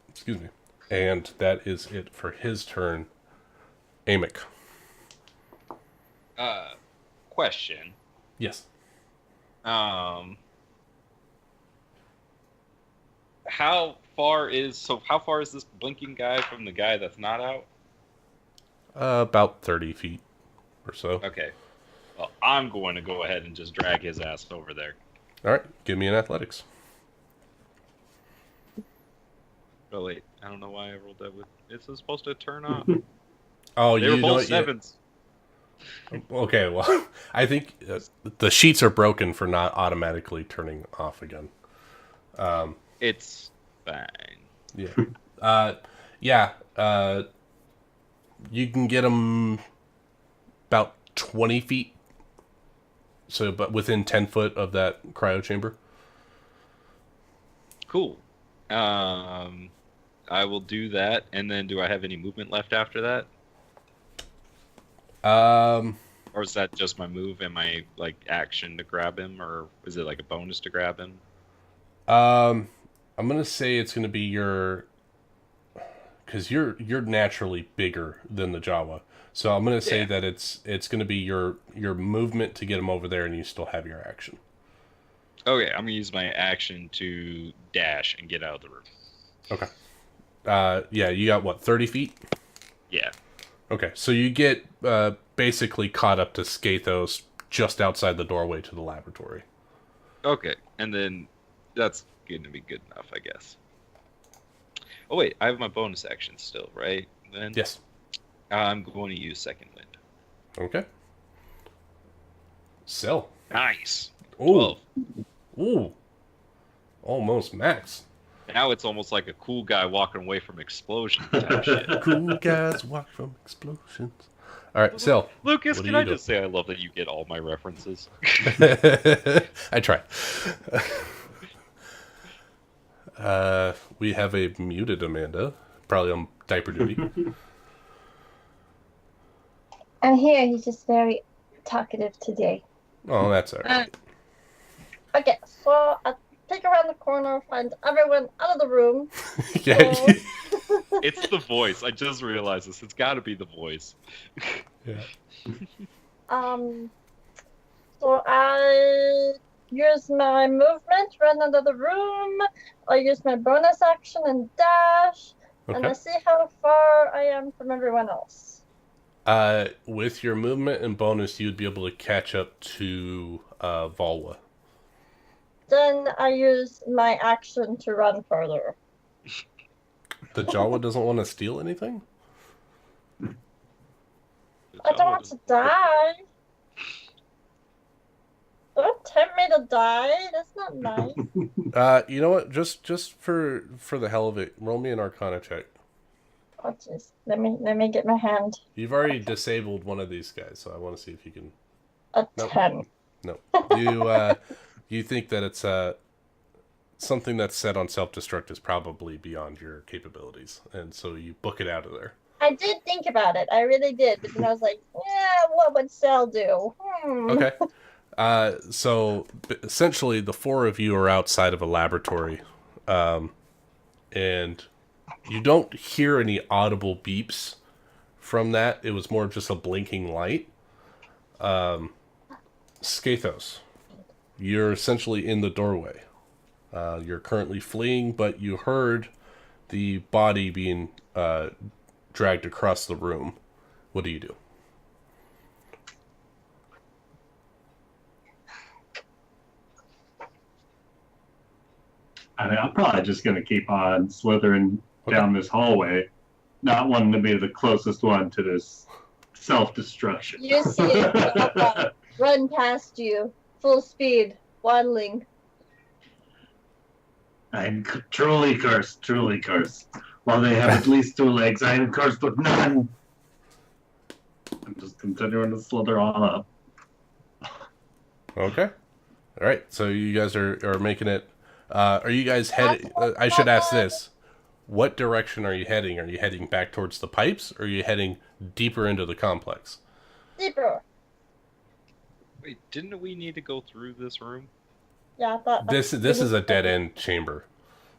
Excuse me. And that is it for his turn. Amic. Question. Yes. How far is this blinking guy from the guy that's not out? About 30 feet or so. Okay. Well, I'm going to go ahead and just drag his ass over there. All right. Give me an athletics. Oh wait, I don't know why I rolled that with. It's supposed to turn on. Oh, They you were know both what? sevens. Okay, well, I think the sheets are broken for not automatically turning off again. It's fine. Yeah. You can get them about 20 feet. So, but within 10 foot of that cryo chamber. Cool. I will do that, and then do I have any movement left after that? Or is that just my move and my action to grab him, or is it like a bonus to grab him? I'm gonna say it's gonna be your, because you're naturally bigger than the Jawa, so I'm gonna say that it's gonna be your movement to get him over there, and you still have your action. Okay, I'm gonna use my action to dash and get out of the room. Okay. Yeah, you got what, 30 feet? Yeah. Okay, so you get basically caught up to Skathos just outside the doorway to the laboratory. Okay, and then that's gonna be good enough, I guess. Oh wait, I have my bonus action still, right? Then Yes. I'm going to use second wind. Okay. Sell. Nice. Ooh. 12. Ooh. Almost max. Now it's almost like a cool guy walking away from explosions type shit. Cool guys walk from explosions. All right, Sell. Lucas, What do can you I do? just say I love that you get all my references? I try. We have a muted Amanda, probably on diaper duty. I'm here. He's just very talkative today. Oh, that's all right. Okay, so peek around the corner, find everyone out of the room. Yeah. So, It's the voice. I just realized this. It's got to be the voice. Yeah. um, so I use my movement, run out of the room. I use my bonus action and dash, and I Okay. see how far I am from everyone else. With your movement and bonus, you'd be able to catch up to Volwa. Then I use my action to run further. The Jawa doesn't want to steal anything? I don't want to die. Don't tempt me to die. That's not nice. You know what? Just for the hell of it, roll me an Arcana check. Oh jeez. Let me get my hand. You've already disabled one of these guys, so I want to see if you can. A Nope. 10. No, you think that it's something that's set on self-destruct is probably beyond your capabilities, and so you book it out of there. I did think about it. I really did, but then I was like, yeah, what would Cell do? Okay. So essentially, the four of you are outside of a laboratory, and you don't hear any audible beeps from that. It was more just a blinking light. Skathos, you're essentially in the doorway. You're currently fleeing, but you heard the body being dragged across the room. What do you do? I mean, I'm probably just going to keep on slithering Okay. down this hallway, not wanting to be the closest one to this self-destruction. You see it run past you, full speed, waddling. I am truly cursed, truly cursed. While they have at least 2 legs, I am cursed with none. I'm just continuing to slither on up. Okay. All right. So you guys are making it. Are you guys headed? I should ask this. What direction are you heading? Are you heading back towards the pipes, or are you heading deeper into the complex? Deeper. Wait, didn't we need to go through this room? Yeah, I thought This is a dead end chamber.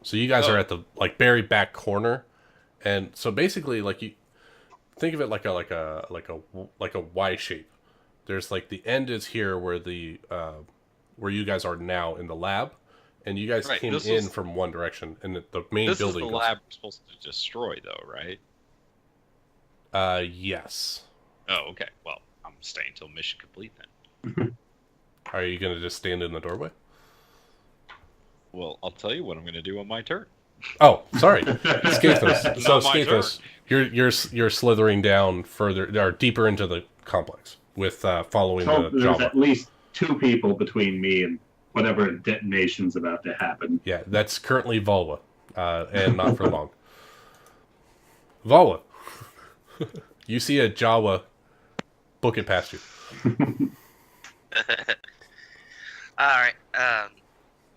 So you guys are at the very back corner, and so basically you think of it like a Y shape. There's the end is here where the where you guys are now in the lab, and you guys came in from one direction, and the main This is building. the lab we're supposed to destroy, though, right? Yes. Oh, okay. Well, I'm staying till mission complete then. Are you gonna just stand in the doorway? Well, I'll tell you what I'm going to do on my turn. Oh, sorry, Skathos. So Not my Skathos, you're slithering down further or deeper into the complex with following So the there's Java. at least 2 people between me and whatever detonation's about to happen. Yeah, that's currently Volwa, and not for long. Volwa, you see a Jawa book it past you. All right.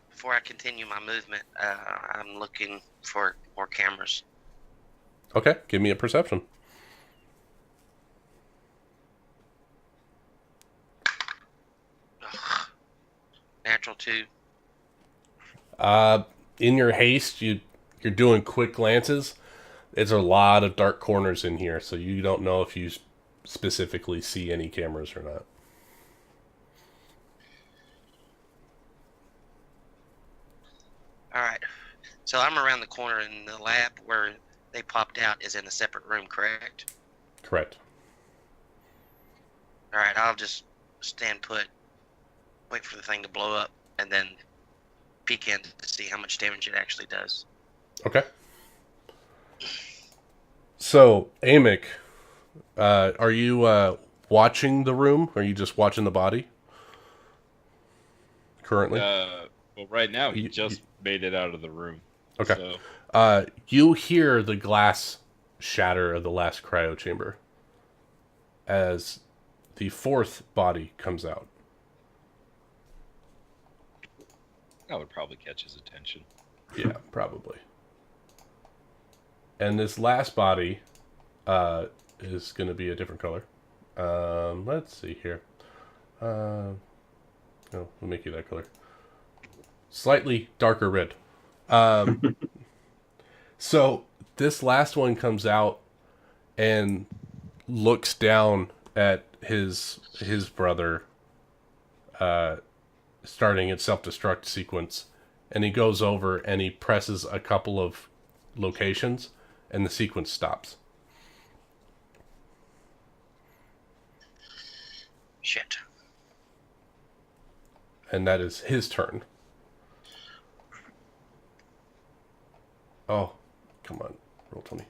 Before I continue my movement, I'm looking for more cameras. Okay, give me a perception. Ugh. Natural 2. In your haste, you're doing quick glances. There's a lot of dark corners in here, so you don't know if you specifically see any cameras or not. All right. So I'm around the corner, and the lab where they popped out is in a separate room, correct? Correct. All right. I'll just stand put, wait for the thing to blow up, and then peek in to see how much damage it actually does. Okay. So, Amic, are you watching the room? Or are you just watching the body? Currently? Well, right now he You- just made it out of the room. Okay. So, You hear the glass shatter of the last cryo chamber as the 4th body comes out. that would probably catch his attention. Yeah, probably. And this last body is going to be a different color. Let's see here. No, we'll make you that color. Slightly darker red. So this last one comes out and looks down at his brother, starting its self-destruct sequence, and he goes over and he presses a couple of locations, and the sequence stops. Shit. And that is his turn. Oh, come on, roll 20.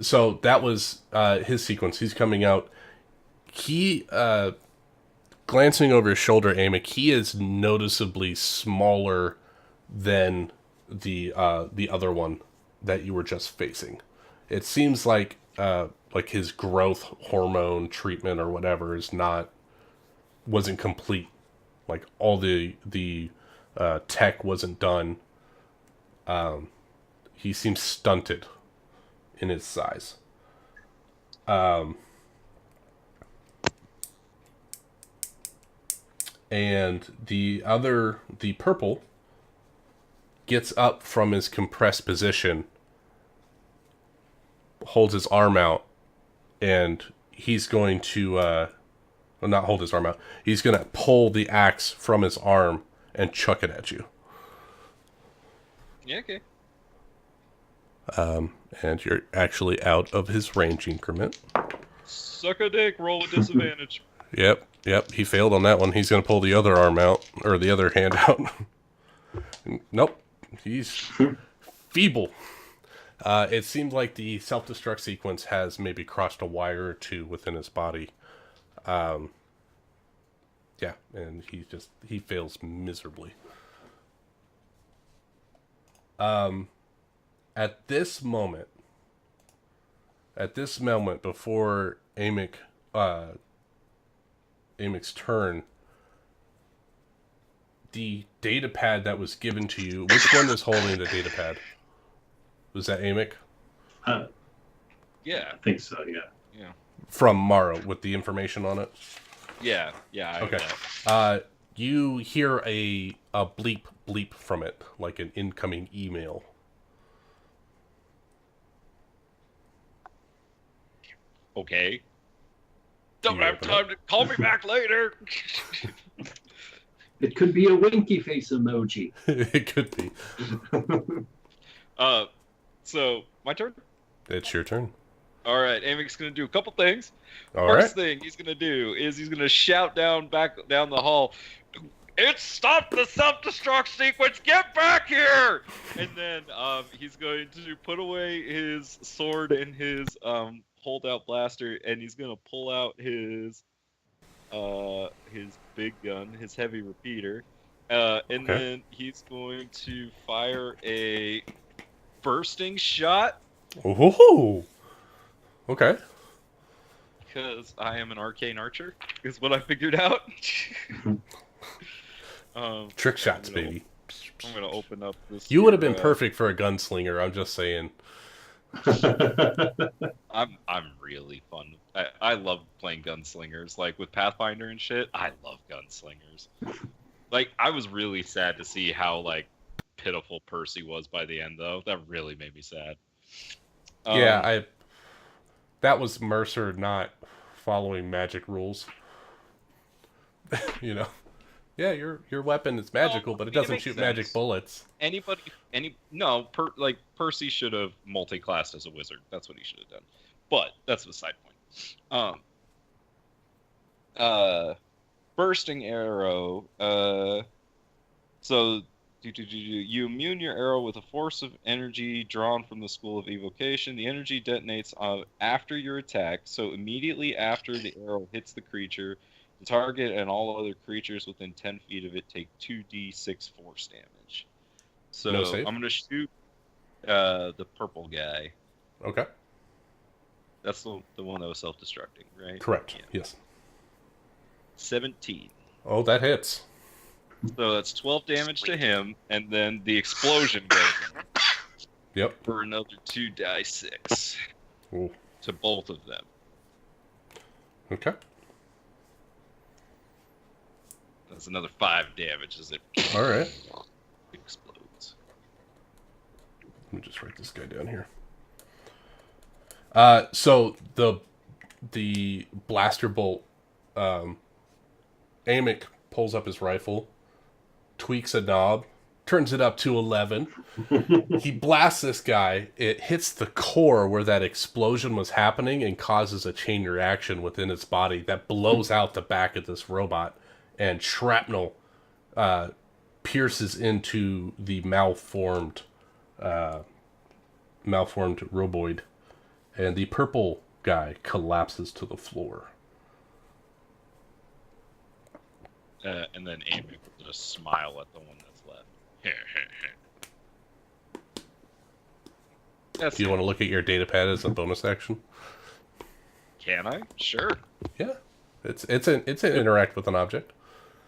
So that was his sequence. He's coming out. He, glancing over his shoulder, Amick, he is noticeably smaller than the other one that you were just facing. It seems like his growth hormone treatment or whatever wasn't complete. Like all the tech wasn't done. He seems stunted in his size. And the purple, gets up from his compressed position, holds his arm out, and he's going to, well, not hold his arm out, he's going to pull the axe from his arm and chuck it at you. Yeah, okay. And you're actually out of his range increment. Suck a dick, roll with disadvantage. Yep, he failed on that one. He's going to pull the other arm out, or the other hand out. Nope, he's feeble. It seemed like the self-destruct sequence has maybe crossed a wire or two within his body. Yeah, and he fails miserably. At this moment, before Amic's turn, the data pad that was given to you, which one is holding the data pad? Was that Amic? Yeah. I think so, yeah. Yeah. From Mara with the information on it? Yeah. I Okay. You hear a bleep bleep from it, like an incoming email. Okay. Don't have time to call me back later. It could be a winky face emoji. It could be. So my turn. It's your turn. All right, Amic's gonna do a couple things. All First right. thing he's gonna do is he's gonna shout down the hall. It's stopped the self-destruct sequence. Get back here! And then he's going to put away his sword and his holdout blaster, and he's gonna pull out his big gun, his heavy repeater, and then he's going to fire a bursting shot. Ooh. Okay. Because I am an arcane archer, is what I figured out. Trick shots, baby. I'm gonna open up this. You would have been perfect for a gunslinger. I'm just saying. I'm really fun. I love playing gunslingers, like with Pathfinder and shit. I love gunslingers. Like, I was really sad to see how like pitiful Percy was by the end, though. That really made me sad. Yeah, that was Mercer not following magic rules. You know. Yeah, your weapon is magical, but it doesn't shoot magic bullets. Percy should have multi-classed as a wizard. That's what he should have done. But that's a side point. Bursting arrow. So you immune your arrow with a force of energy drawn from the School of Evocation. The energy detonates after your attack, so immediately after the arrow hits the creature, the target and all other creatures within 10 feet of it take 2d6 force damage. So No save? I'm going to shoot the purple guy. Okay. That's the one that was self-destructing, right? Correct. Yeah. Yes. 17. Oh, that hits. So that's 12 damage to him, and then the explosion goes in Yep. for another 2d6 Ooh. to both of them. Okay. That's another 5 damage as it All right. explodes. Let me just write this guy down here. So the blaster bolt, Amick pulls up his rifle, tweaks a knob, turns it up to 11. He blasts this guy. It hits the core where that explosion was happening and causes a chain reaction within its body that blows out the back of this robot, and shrapnel pierces into the malformed roboid, and the purple guy collapses to the floor. And then Amy will just smile at the one that's left. That's Do you want to look at your data pad as a bonus action? Can I? Sure. Yeah, it's an interact with an object.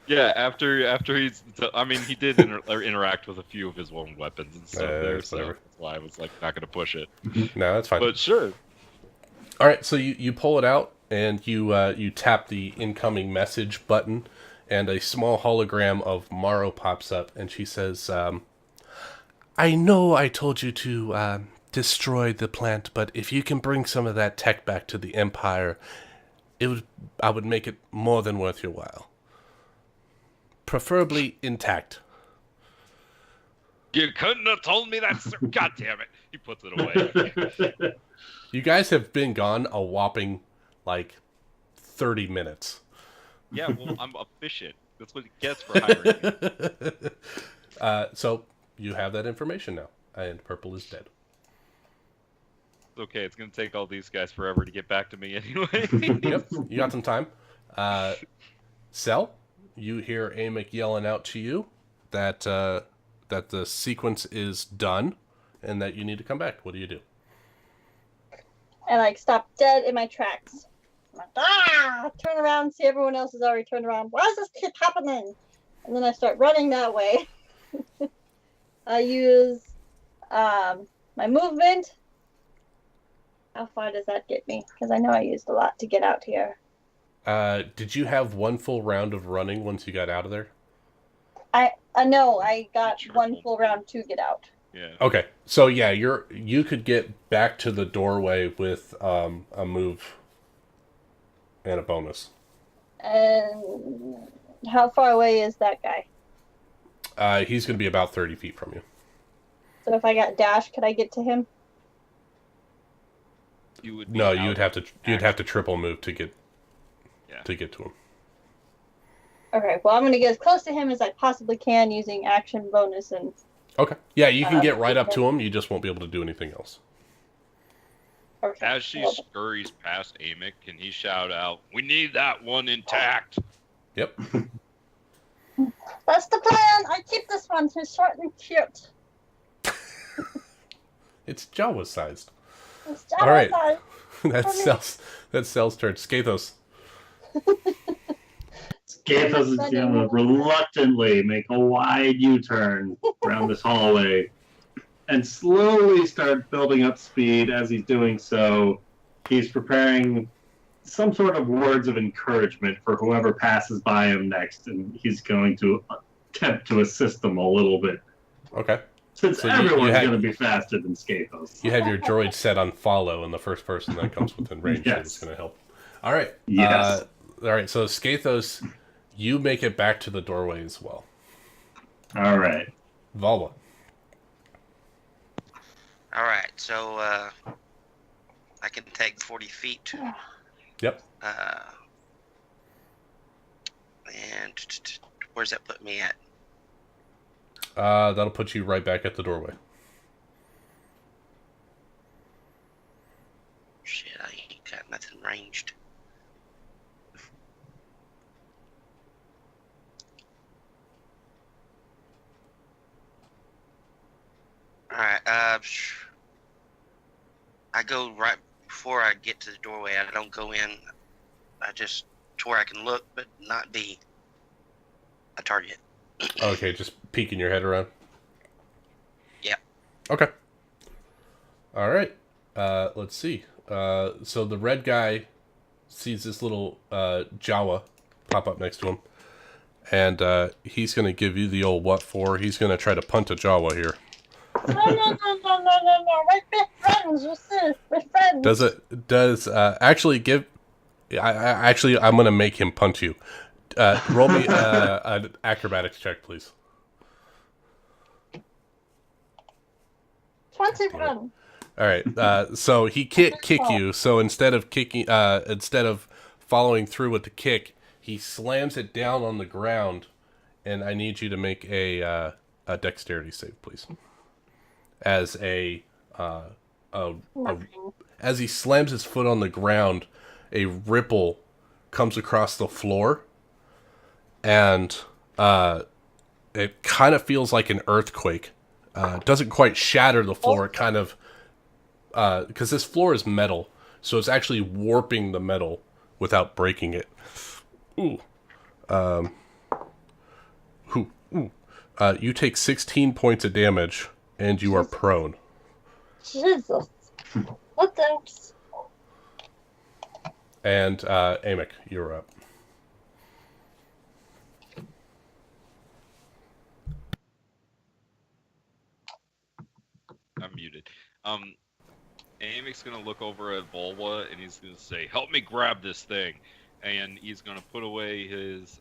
Yeah, after he's, I mean, he did interact with a few of his own weapons and stuff there, so whatever. that's why I was like not gonna push it. No, that's fine. But sure. All right, so you pull it out and you tap the incoming message button, and a small hologram of Morrow pops up, and she says, "I know I told you to destroy the plant, but if you can bring some of that tech back to the Empire, I would make it more than worth your while. Preferably intact." You couldn't have told me that, sir. God damn it. He puts it away. You guys have been gone a whopping, 30 minutes. Yeah, well, I'm efficient. That's what it gets for hiring me. So you have that information now, and Purple is dead. Okay, it's gonna take all these guys forever to get back to me anyway. Yep, you got some time. Cell, you hear Amick yelling out to you that the sequence is done and that you need to come back. What do you do? I stop dead in my tracks. I'm like, turn around, see everyone else has already turned around. Why does this keep happening? And then I start running that way. I use my movement. How far does that get me? Because I know I used a lot to get out here. Did you have one full round of running once you got out of there? No, I got Sure. one full round to get out. Yeah. Okay, so yeah, you could get back to the doorway with a move and a bonus. And how far away is that guy? He's going to be about 30 feet from you. So if I got dash, could I get to him? You would be No, out you'd have to triple move to get Yeah. to him. Okay, well I'm gonna get as close to him as I possibly can using action bonus and Okay. Yeah, you can get right up to him. You just won't be able to do anything else. okay. As she well, scurries past Amick, can he shout out, "We need that one intact"? Yep. that's the plan. I keep this one. He's short and cute. It's Jawa sized. It's All right. Java That Cell's turn. Skathos. Scanthos is going to reluctantly make a wide U-turn around this hallway and slowly start building up speed. As he's doing so, he's preparing some sort of words of encouragement for whoever passes by him next, and he's going to attempt to assist them a little bit. Okay. Since So you everyone's have- going to be faster than Scathos. You have your droid set on follow, and the first person that comes within range Yes. is going to help. All right. Yes. All right. So Skathos, you make it back to the doorway as well. All right. Valwa. All right, so I can take 40 feet. Yep. And where's that put me at? That'll put you right back at the doorway. Shit, I ain't got nothing ranged. Alright, I go right before I get to the doorway. I don't go in. I just to where I can look but not be a target. Okay, just peeking your head around. Yeah. Okay. All right. Let's see. So the red guy sees this little Jawa pop up next to him, and he's going to give you the old what for. He's going to try to punt a Jawa here. No. We're friends, you see. We're friends. Actually give... I'm going to make him punt you. Roll me an acrobatics check, please. 21. All right. So he can't kick you. So instead of following through with the kick, he slams it down on the ground, and I need you to make a dexterity save, please. As as he slams his foot on the ground, a ripple comes across the floor, and it kind of feels like an earthquake. It doesn't quite shatter the floor. It kind of, because this floor is metal, so it's actually warping the metal without breaking it. Ooh. You take 16 points of damage, and you are prone. Jesus. What thanks? And Amick, you're up. I'm muted. Amic's gonna look over at Volwa and he's gonna say, "Help me grab this thing," and he's gonna put away his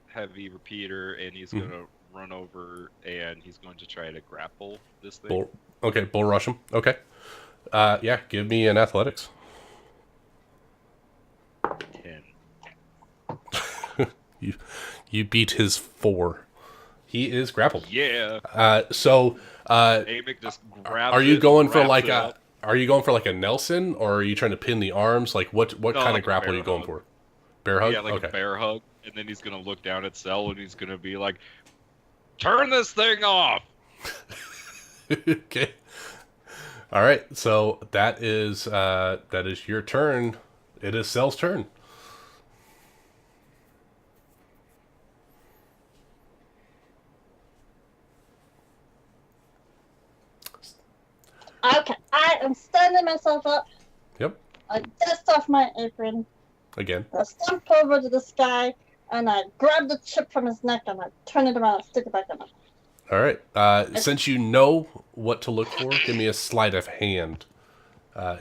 heavy repeater and he's gonna run over and he's going to try to grapple this thing. Bull rush him. Okay. Yeah, give me an athletics. 10. You beat his 4. He is grappled. Yeah. Amick just grabs are you it, going for wraps like it a up. Are you going for like a Nelson, or are you trying to pin the arms? Like what kind like of a grapple are bear you going hug. for? Bear hug? Yeah, like Okay. a bear hug, and then he's gonna look down at Cell and he's gonna be like, "Turn this thing off!" Okay. All right. So that is your turn. It is Cell's turn. Okay, I am standing myself up. Yep. I dust off my apron. Again. I stomp over to this guy, and I grab the chip from his neck, and I turn it around and stick it back in. All right. Since you know what to look for, give me a sleight of hand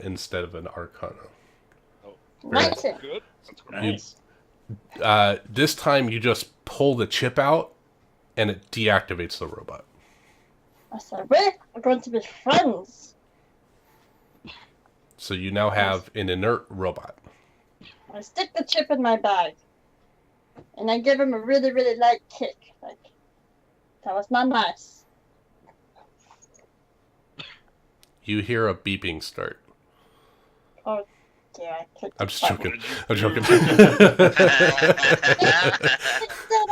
instead of an arcana. Very nice. 19. Good. Nice. This time you just pull the chip out, and it deactivates the robot. I said, we are going to be friends. So you now have an inert robot. I stick the chip in my bag, and I give him a really, really light kick. Like, that was not nice. You hear a beeping start. Oh, dear, I kicked I'm the just button. joking. I'm joking.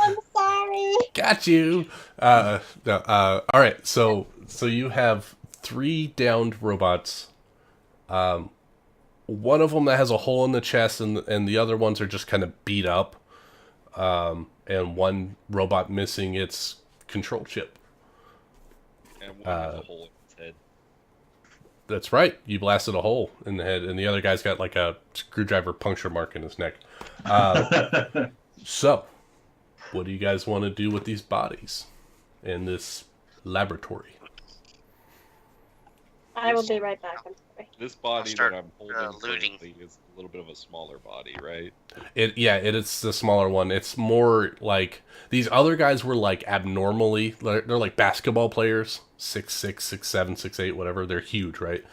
I'm sorry. Got you. No, all right. So you have 3 downed robots. One of them that has a hole in the chest, and the other ones are just kind of beat up. And one robot missing its control chip. And one has a hole in his head. That's right. You blasted a hole in the head, and the other guy's got like a screwdriver puncture mark in his neck. So, what do you guys want to do with these bodies in this laboratory? I will be right back. I'm sorry. This body start, that I'm holding looting. currently is a little bit of a smaller body, right? It is the smaller one. It's more like these other guys were like abnormally. They're like basketball players, 6'6", 6'7", 6'8", whatever. They're huge, right?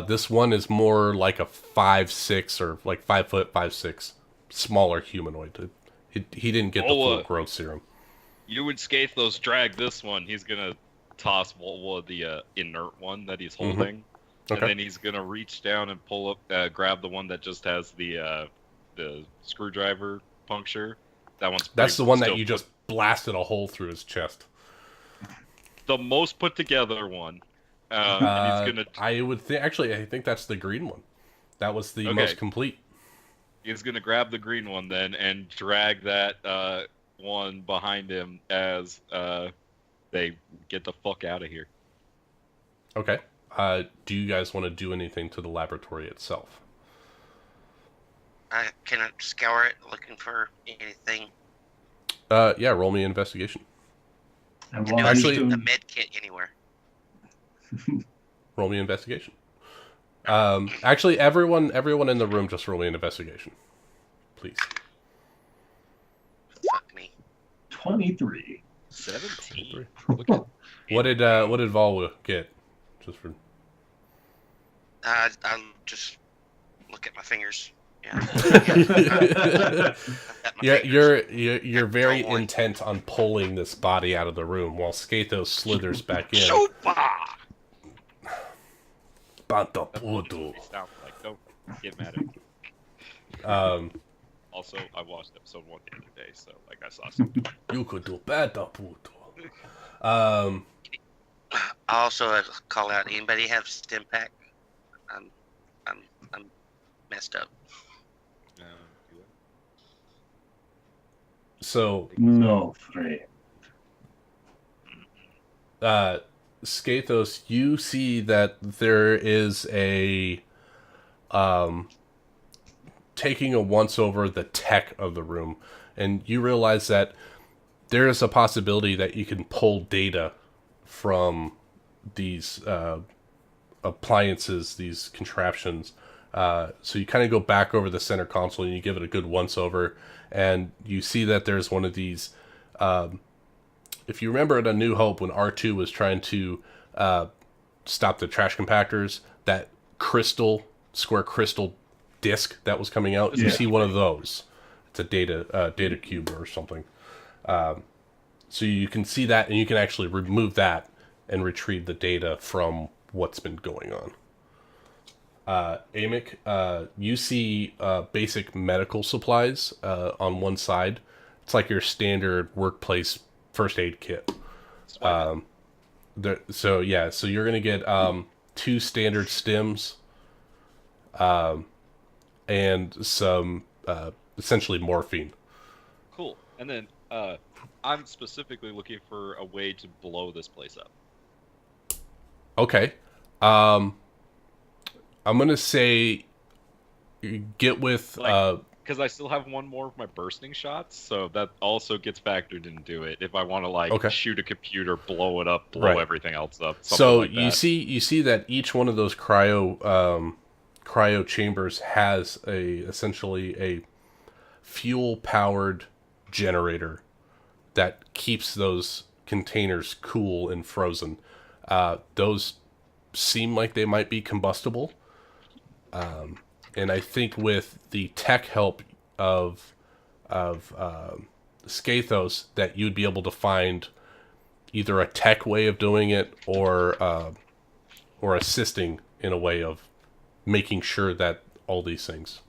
This one is more like a 5'6" or like 5 foot 5'6", smaller humanoid. He didn't get the full growth serum. You and Scathos drag this one. He's gonna toss the inert one that he's holding, Okay. and then he's gonna reach down and pull up, grab the one that just has the screwdriver puncture. That's the one that you just blasted a hole through his chest. The most put together one. And he's gonna. I would think. Actually, I think that's the green one. That was the most complete. He's gonna grab the green one then and drag that one behind him as they get the fuck out of here. Okay. Do you guys want to do anything to the laboratory itself? I can scour it looking for anything. Yeah, roll me an investigation. And Do while I he's see Actually- a doing- med kit anywhere? Roll me an investigation. Actually, everyone in the room, just roll me an investigation, please. Fuck me. 23. 17. Look at What did Vol get? Just for I'll just look at my fingers. Yeah. I've got my you're fingers. very Don't worry. intent on pulling this body out of the room while Skathos slithers back in. Super! Banta They puto. sound like, don't get mad at me. Also, I watched episode 1 the other day, so like I saw something. You could do banta puto. I also call out anybody have stim pack. I'm messed up. Do it. So No, Frey. Skathos, you see that there is a taking a once over the tech of the room, and you realize that there is a possibility that you can pull data from these appliances, these contraptions. So you kind of go back over the center console and you give it a good once over, and you see that there's one of these. If you remember at A New Hope when R2 was trying to stop the trash compactors, that square crystal disc that was coming out, you Yeah. see one of those. It's a data cube or something. So you can see that, and you can actually remove that and retrieve the data from what's been going on. Amic, you see basic medical supplies on one side. It's like your standard workplace first aid kit. So you're gonna get 2 standard stims, and some essentially morphine. Cool. And then I'm specifically looking for a way to blow this place up. Okay. I'm gonna say get with Because I still have one more of my bursting shots, so that also gets factored into it. If I want to Okay. shoot a computer, blow it up, blow Right. everything else up. Something so like you that. see that each one of those cryo chambers has essentially a fuel powered generator that keeps those containers cool and frozen. Those seem like they might be combustible. And I think with the tech help of Skathos, that you'd be able to find either a tech way of doing it or assisting in a way of making sure that all these things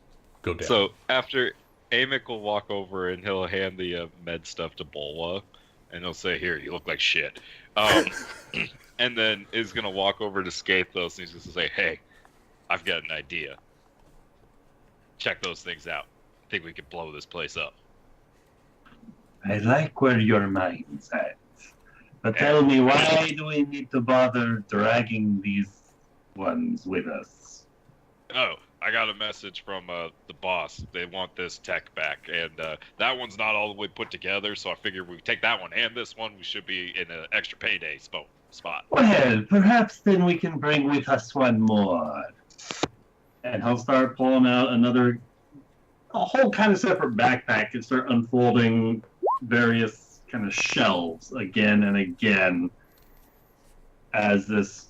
go down. So after Amic will walk over and he'll hand the med stuff to Bulwa, and he'll say, "Here, you look like shit." And then is gonna walk over to Skathos and he's gonna say, "Hey, I've got an idea. Check those things out. I think we could blow this place up." I like where your mind's at. But tell me, why do we need to bother dragging these ones with us? Oh, I got a message from the boss. They want this tech back, and that one's not all the way put together. So I figured we take that one and this one. We should be in an extra payday spot. Well, perhaps then we can bring with us one more. And he'll start pulling out a whole kind of separate backpack and start unfolding various kind of shelves again and again as this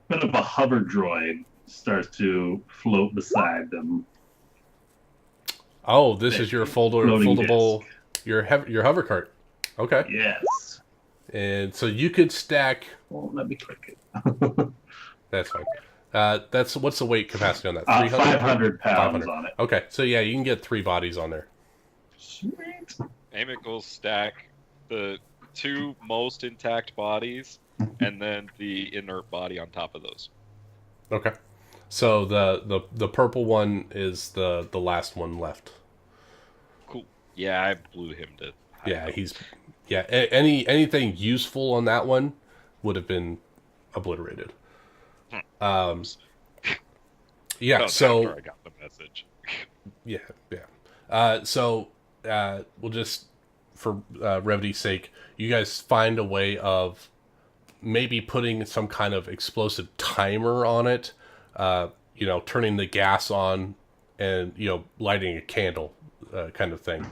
bit of a hover droid starts to float beside them. Oh, this is your Floating foldable, your hover cart. Okay. Yes. And so you could stack. Well, let me click it. That's fine. What's the weight capacity on that? 500 pounds 500. on it. Okay, so yeah, you can get 3 bodies on there. Sweet. Amic will stack the 2 most intact bodies, and then the inert body on top of those. Okay. So the purple one is the last one left. Cool. Yeah, I blew him to. Anything useful on that one would have been obliterated. Oh, So after I got the message. yeah. We'll just for brevity's sake, you guys find a way of maybe putting some kind of explosive timer on it, turning the gas on and, lighting a candle kind of thing.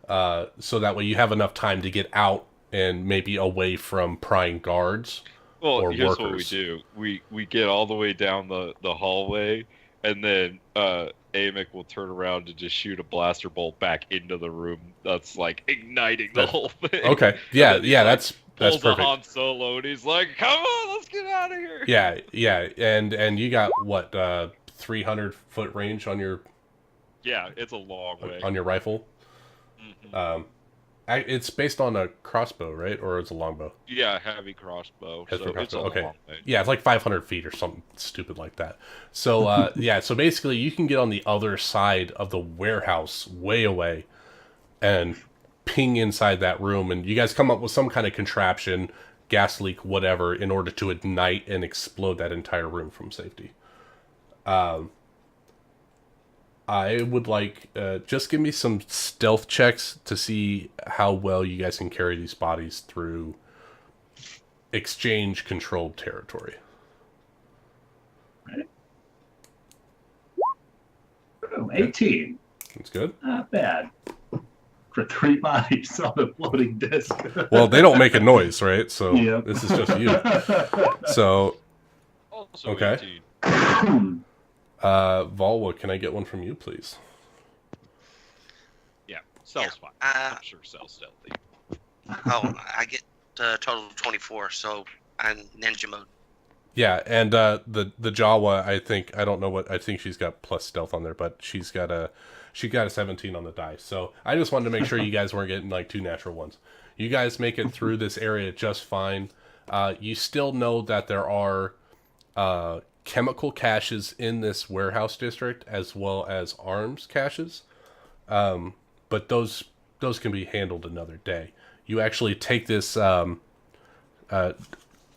So that way you have enough time to get out and maybe away from prying guards Well, or here's workers. what we do. We get all the way down the hallway, and then Amick will turn around and just shoot a blaster bolt back into the room. That's like igniting the whole thing. Okay. Yeah, that's pulls perfect. a Han Solo, and he's like, "Come on, let's get out of here." Yeah, and you got what 300-foot range on your It's a long way. on your rifle. Mhm. It's based on a crossbow, right, or it's a longbow? Yeah, heavy crossbow. Heavy So crossbow, it's a okay. long way. Yeah, it's like 500 feet or something stupid like that. So so basically you can get on the other side of the warehouse, way away, and ping inside that room, and you guys come up with some kind of contraption, gas leak, whatever, in order to ignite and explode that entire room from safety. I would like just give me some stealth checks to see how well you guys can carry these bodies through exchange controlled territory. Oh, 18. That's good. Not bad. For 3 bodies on a floating disc. Well, they don't make a noise, right? So Yep. this is just you. So, Also, Okay. 18. Volwa, can I get one from you, please? Yeah, Cell's fine. Uh, I'm sure Cell's stealthy. Oh, I get total 24, so I'm ninja mode. Yeah, and the Jawa, I don't know what, I think she's got plus stealth on there, but she got a 17 on the die. So I just wanted to make sure you guys weren't getting like 2 natural ones. You guys make it through this area just fine. You still know that there are chemical caches in this warehouse district as well as arms caches, but those can be handled another day. You actually take this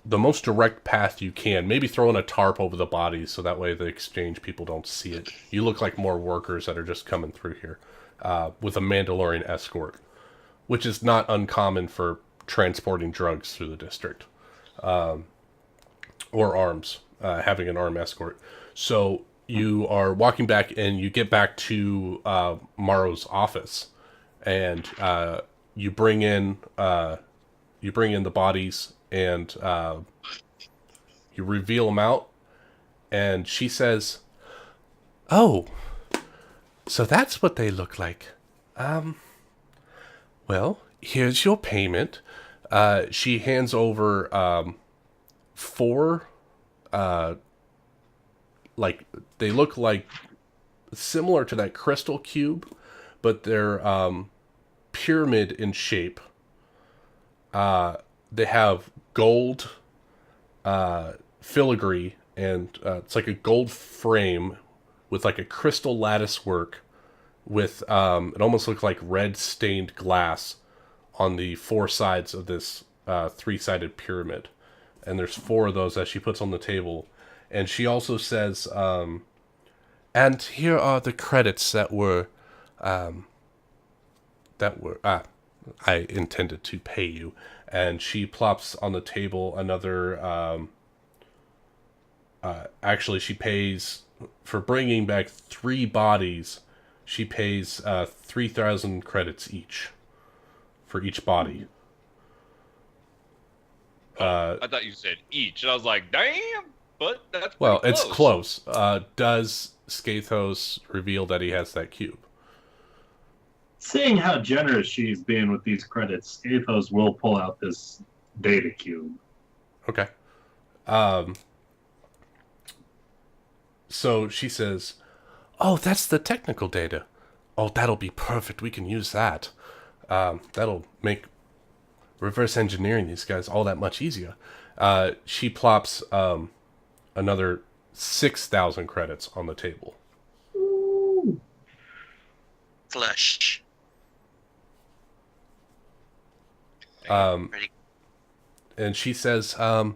the most direct path you can, maybe throwing a tarp over the bodies so that way the exchange people don't see it. You look like more workers that are just coming through here with a Mandalorian escort, which is not uncommon for transporting drugs through the district, or arms, having an arm escort. So you are walking back and you get back to Morrow's office, and you bring in the bodies, and you reveal them out, and she says, "Oh, so that's what they look like. Well, here's your payment." She hands over 4, like, they look like similar to that crystal cube, but they're pyramid in shape. They have gold filigree, and it's like a gold frame with like a crystal lattice work with it almost looks like red stained glass on the 4 sides of this 3-sided pyramid. And there's 4 of those that she puts on the table. And she also says, and here are the credits that were I intended to pay you. And she plops on the table another, actually she pays, for bringing back 3 bodies, she pays 3,000 credits each, for each body. I thought you said each, and I was like, damn, but that's pretty Well, close. it's close. Does Skathos reveal that he has that cube? Seeing how generous she's being with these credits, Athos will pull out this data cube. Okay. So she says, "Oh, that's the technical data. Oh, that'll be perfect. We can use that. That'll make reverse engineering these guys all that much easier." She plops another 6,000 credits on the table. Flush. And she says, "Well,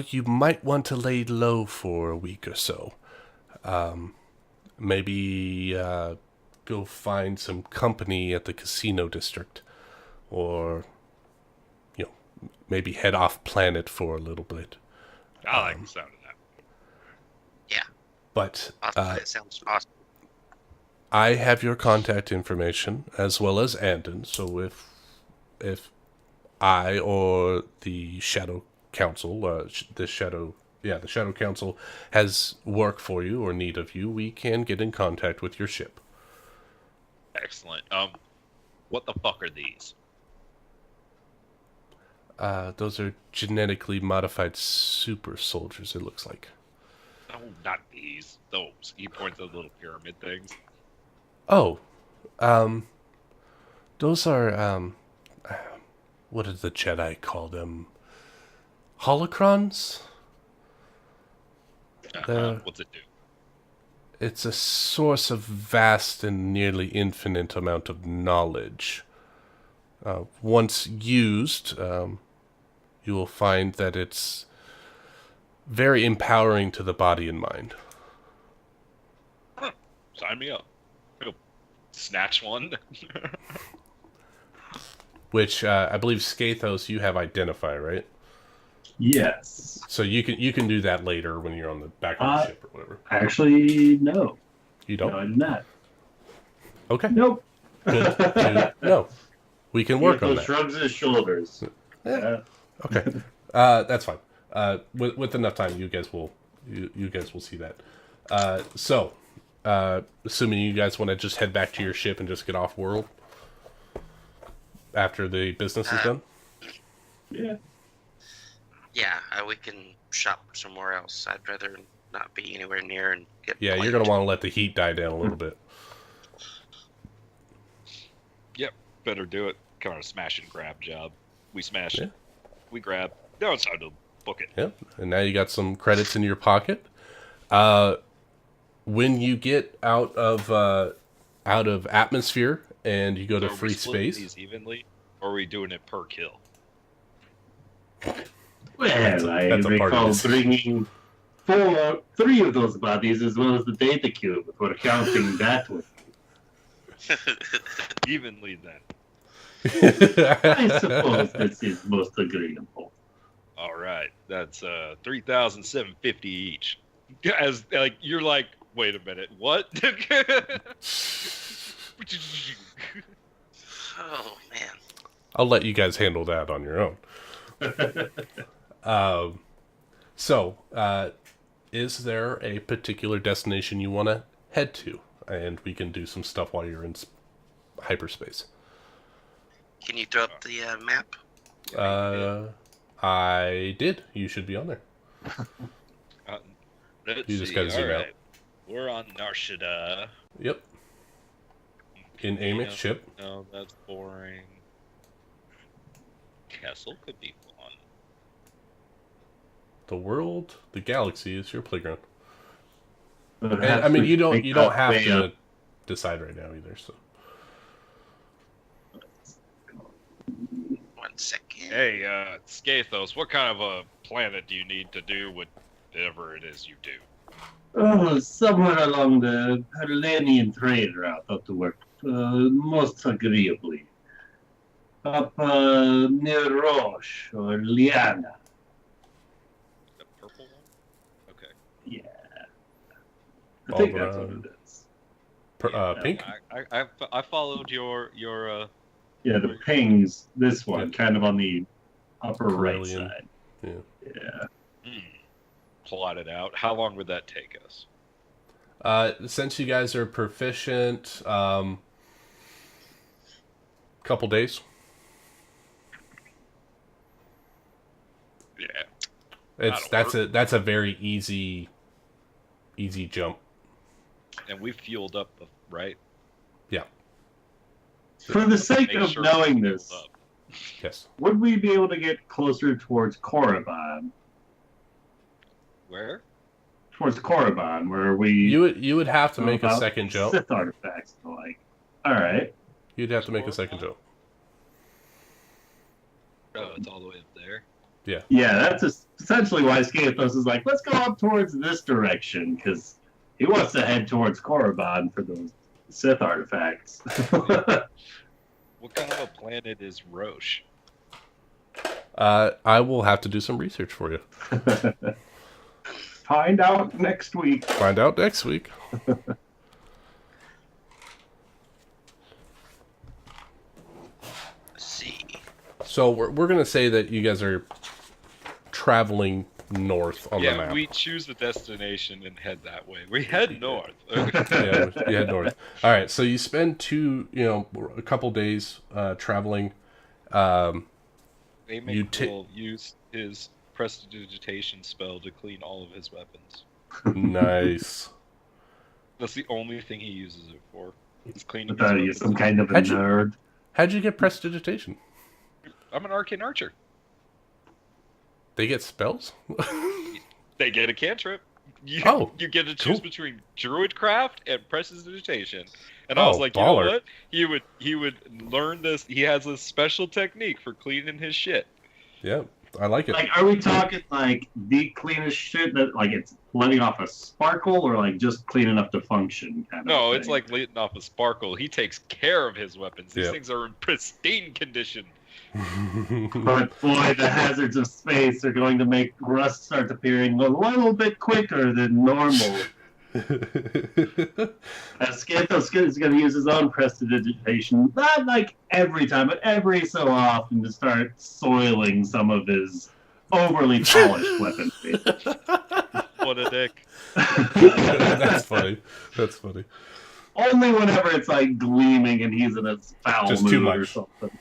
you might want to lay low for a week or so. Maybe go find some company at the casino district. or maybe head off planet for a little bit. I like the sound of that. But Awesome. That sounds awesome. I have your contact information as well as Andon. So if I or the Shadow Council, the Shadow Council has work for you or need of you, we can get in contact with your ship. Excellent. What the fuck are these? Those are genetically modified super soldiers, it looks like. No, not these. Those. He points at the little pyramid things. Oh, those are, what did the Jedi call them? Holocrons? What's it do? It's a source of vast and nearly infinite amount of knowledge. Once used, you will find that it's very empowering to the body and mind. Sign me up. I'll snatch one. Which I believe Skathos you have identify, right? Yes. So you can do that later when you're on the back of the ship or whatever. Actually, no. You don't? No, I did not. Okay. Nope. Good. No. We can work on that. Shrugs his shoulders. Yeah. Okay. That's fine. With enough time, you guys will see that. So, assuming you guys want to just head back to your ship and just get off world after the business is done. Yeah. Yeah, we can shop somewhere else. I'd rather not be anywhere near and get. Yeah, you're blamed. gonna want to let the heat die down a little bit. Yep, better do it. Kind of a smash and grab job. We smash, Yeah. we grab. Now it's time to book it. Yep. And now you got some credits in your pocket. When you get out of atmosphere and you go to So are we free splitting space. these evenly, or are we doing it per kill? Well, I that's a part of recall this. bringing 3 of those bodies as well as the data cube. If we're counting that with, Evenly then. I suppose this is most agreeable. All right, that's 3,750 each. As like you're like, wait a minute, what? Oh man. I'll let you guys handle that on your own. Is there a particular destination you want to head to? And we can do some stuff while you're in hyperspace. Can you throw up the map? I did. You should be on there. Let's You just see. gotta zoom All out. right. We're on Narshada. Yep. In Amy's ship. No, that's boring. Kessel could be fun. The world, the galaxy is your playground. But And, perhaps I mean, we you don't take have that way to up. decide right now either. So 1 second. Hey, Skathos, what kind of a planet do you need to do whatever it is you do? Oh, somewhere along the Hellenian trade route ought to work most agreeably. Up near Roche or Liana. The purple one? Okay. Yeah. I think All that's what right. it is. Pink. I followed your Yeah, the pings, this one, Yep. kind of on the upper right Carillion. side. Yeah. Yeah. plotted out. How long would that take us? Since you guys are proficient, couple days. Yeah. That's a very easy jump. And we fueled up, right? Yeah. For the sake Make of sure knowing we this, fueled up. Yes. would we be able to get closer towards Korriban? Where? Towards Korriban, where we You would have to know make a about second jump. Sith artifacts, and the like. All right. You'd have to make a second jump. Oh, it's all the way up there. Yeah, that's essentially why Skathos is like, let's go up towards this direction, because he wants to head towards Korriban for those Sith artifacts. What kind of a planet is Roche? I will have to do some research for you. Find out next week. Find out next week. Let's see. So we're gonna say that you guys are traveling north on the map. We choose the destination and head that way. We head north. Yeah, you head north. All right, so you spend a couple days traveling. Amik will use his prestidigitation spell to clean all of his weapons. Nice. That's the only thing he uses it for. It's cleaning I thought his you're weapons. some kind of a nerd. How'd you get prestidigitation? I'm an arcane archer. They get spells? They get a cantrip. You get to choose between Druidcraft and Prestidigitation. And I was like, you know what? He would learn this. He has a special technique for cleaning his shit. Yeah, I like it. Like, are we talking like the cleanest shit that like it's letting off a sparkle, or like just clean enough to function? No, it's like letting off a sparkle. He takes care of his weapons. These things are in pristine condition. But boy, the hazards of space are going to make rust start appearing a little bit quicker than normal. Scanthos is going to use his own prestidigitation, not like every time, but every so often to start soiling some of his overly polished weapons. What a dick. That's funny. That's funny. Only whenever it's like gleaming and he's in a foul just mood too much. or something.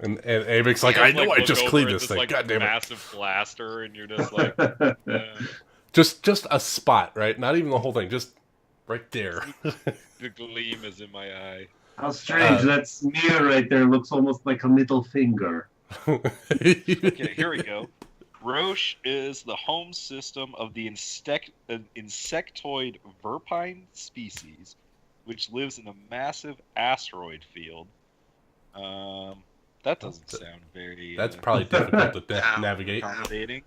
And Amic's like, I know I just cleaned this thing. Like, God damn it. massive blaster, and you're just like, Just a spot, right? Not even the whole thing. Just right there. the gleam is in my eye. How strange! That smear right there looks almost like a middle finger. Okay, here we go. Roche is the home system of the insectoid verpine species, which lives in a massive asteroid field. That doesn't sound very... That's probably difficult to navigate. accommodating.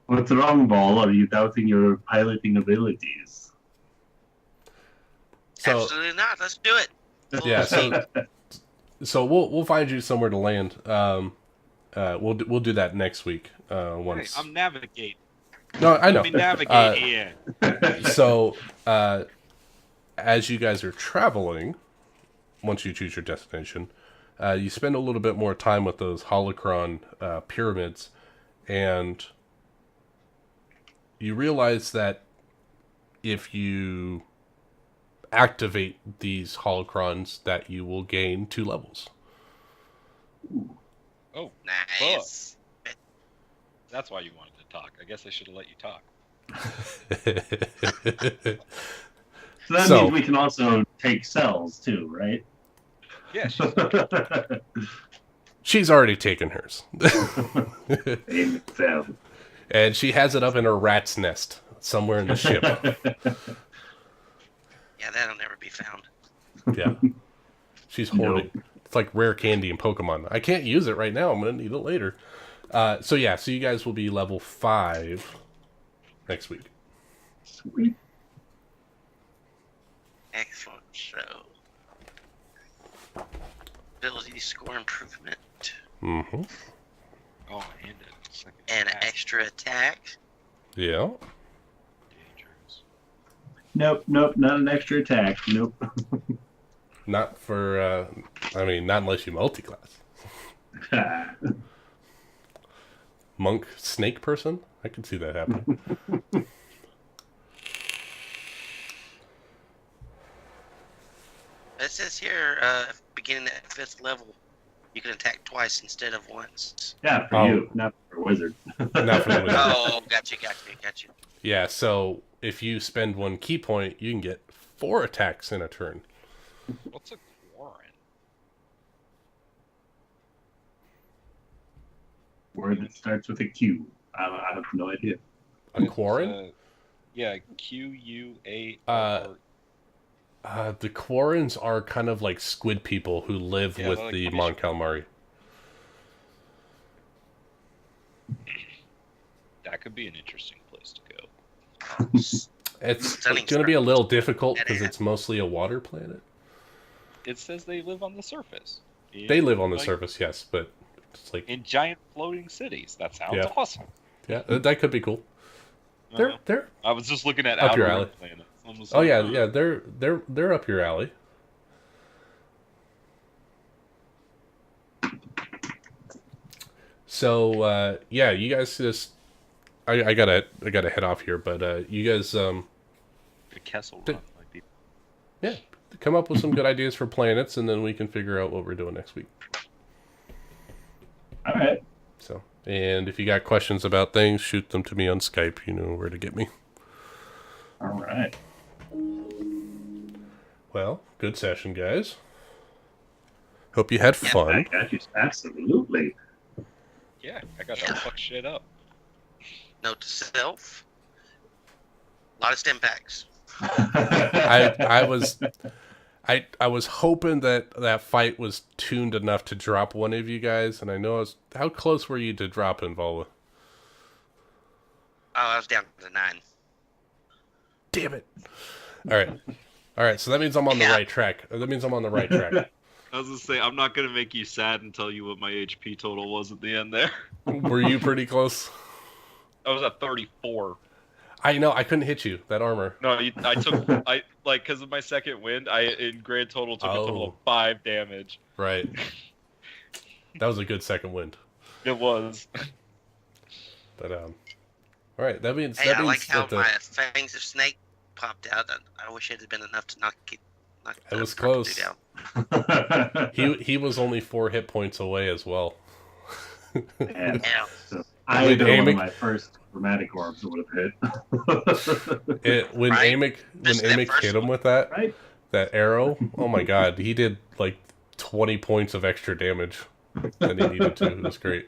What's wrong, Ball? Are you doubting your piloting abilities? So, absolutely not. Let's do it. Yeah, so we'll find you somewhere to land. We'll do that next week. Once I'm navigating. No, I know. Let me navigate here. So, as you guys are traveling, once you choose your destination, you spend a little bit more time with those holocron pyramids, and you realize that if you activate these holocrons, that you will gain 2 levels. Oh, nice. Fuck. That's why you wanted to talk. I guess I should have let you talk. So that means we can also take cells too, right? Yeah, she's already taken hers. Cell. And she has it up in her rat's nest somewhere in the ship. Yeah, that'll never be found. Yeah. She's hoarding. Nope. It's like rare candy in Pokemon. I can't use it right now. I'm going to need it later. So you guys will be level 5 next week. Sweet. Excellent. So, ability score improvement. Mm-hmm. Oh, and an extra attack. Yeah. Dangerous. Nope, not an extra attack. Nope. Not for, not unless you multi-class. Monk snake person? I can see that happening. It says here, beginning at 5th level, you can attack twice instead of once. Yeah, for you, not for a wizard. Not for the wizard. Oh, gotcha. Yeah, so if you spend 1 key point, you can get 4 attacks in a turn. What's a quarren? Word that starts with a Q. I have no idea. A quarren? Yeah, Q-U-A-R. The quarrens are kind of like squid people who live with like the Mon Calamari. That could be an interesting place to go. It's Stunning going to be a little difficult That because is. it's mostly a water planet. It says they live on the surface. They live on the Like, surface, yes, but it's like, in giant floating cities. That sounds Yeah. awesome. yeah, that could be cool. They're I was just looking at Up your outer alley. rim planets. I was oh like, yeah, huh. yeah, they're up your alley. So yeah, you guys just I gotta head off here, but you guys The Kessel Did- Run might be. yeah, come up with some good ideas for planets, and then we can figure out what we're doing next week. All right. So, and if you got questions about things, shoot them to me on Skype. You know where to get me. All right. Well, good session, guys. Hope you had fun. Absolutely. Yeah, I got to fuck shit up. Note to self. A lot of stim packs. I was hoping that fight was tuned enough to drop one of you guys, and I know how close were you to dropping Volva? Oh, I was down to 9. Damn it! All right. So that means I'm on the Yeah. right track. That means I'm on the right track. I was gonna say, I'm not gonna make you sad and tell you what my HP total was at the end there. Were you pretty close? I was at 34. I know I couldn't hit you. That armor. No, because of my second wind, I in grand total took a total of Oh. 5 damage. Right. That was a good second wind. It was. But all right. That means Hey, that I means like how that my fangs of snake popped out. I wish it had been enough to knock It the was purple close. dude out. he was only 4 hit points away as well. And Yeah. so I When know one Amic- of my first chromatic orbs would have hit. When Right. Amic Especially that first hit him one. with that Right? arrow, oh my god, he did like 20 points of extra damage than he needed to. It was great.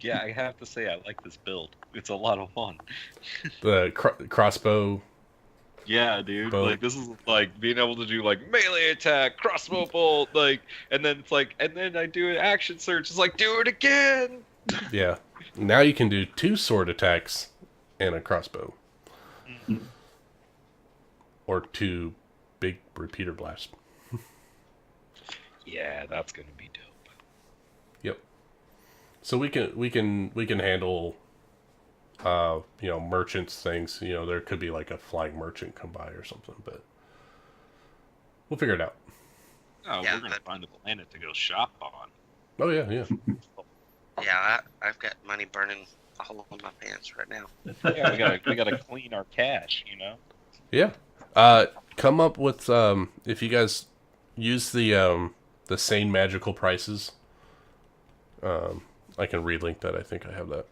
Yeah, I have to say, I like this build. It's a lot of fun. The crossbow. Yeah, dude. Bow. Like, this is like being able to do like melee attack, crossbow bolt, like, and then it's like, and then I do an action search. It's like, do it again. Yeah. Now you can do 2 sword attacks and a crossbow. Or 2 big repeater blasts. Yeah, that's gonna be dope. Yep. So we can handle merchants things. There could be like a flying merchant come by or something, but we'll figure it out. Oh, Yeah, we're gonna but- find a planet to go shop on. Oh yeah. Yeah, I've got money burning a hole in my pants right now. Yeah, we gotta clean our cash, Yeah. Come up with if you guys use the sane magical prices. I can relink that. I think I have that.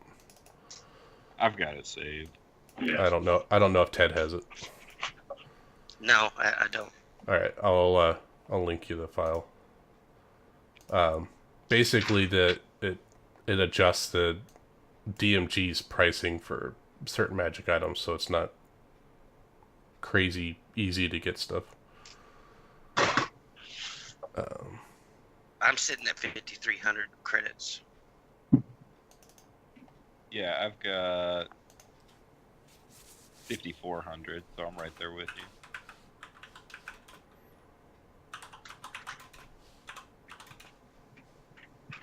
I've got it saved. Yeah. I don't know if Ted has it. No, I don't. All right, I'll link you the file. Basically, it adjusts the DMG's pricing for certain magic items, so it's not crazy easy to get stuff. I'm sitting at 5,300 credits. Yeah, I've got 5,400, so I'm right there with you.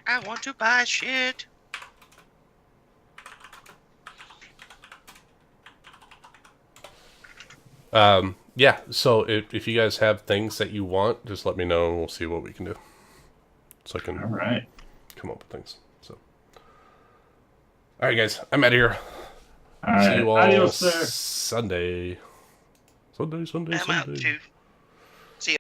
I want to buy shit. Yeah. So if you guys have things that you want, just let me know and we'll see what we can do. So I can All right. come up with things. So, all right, guys, I'm out of here. All See right. you all Adios, sir. Sunday. Sunday. I'm out too.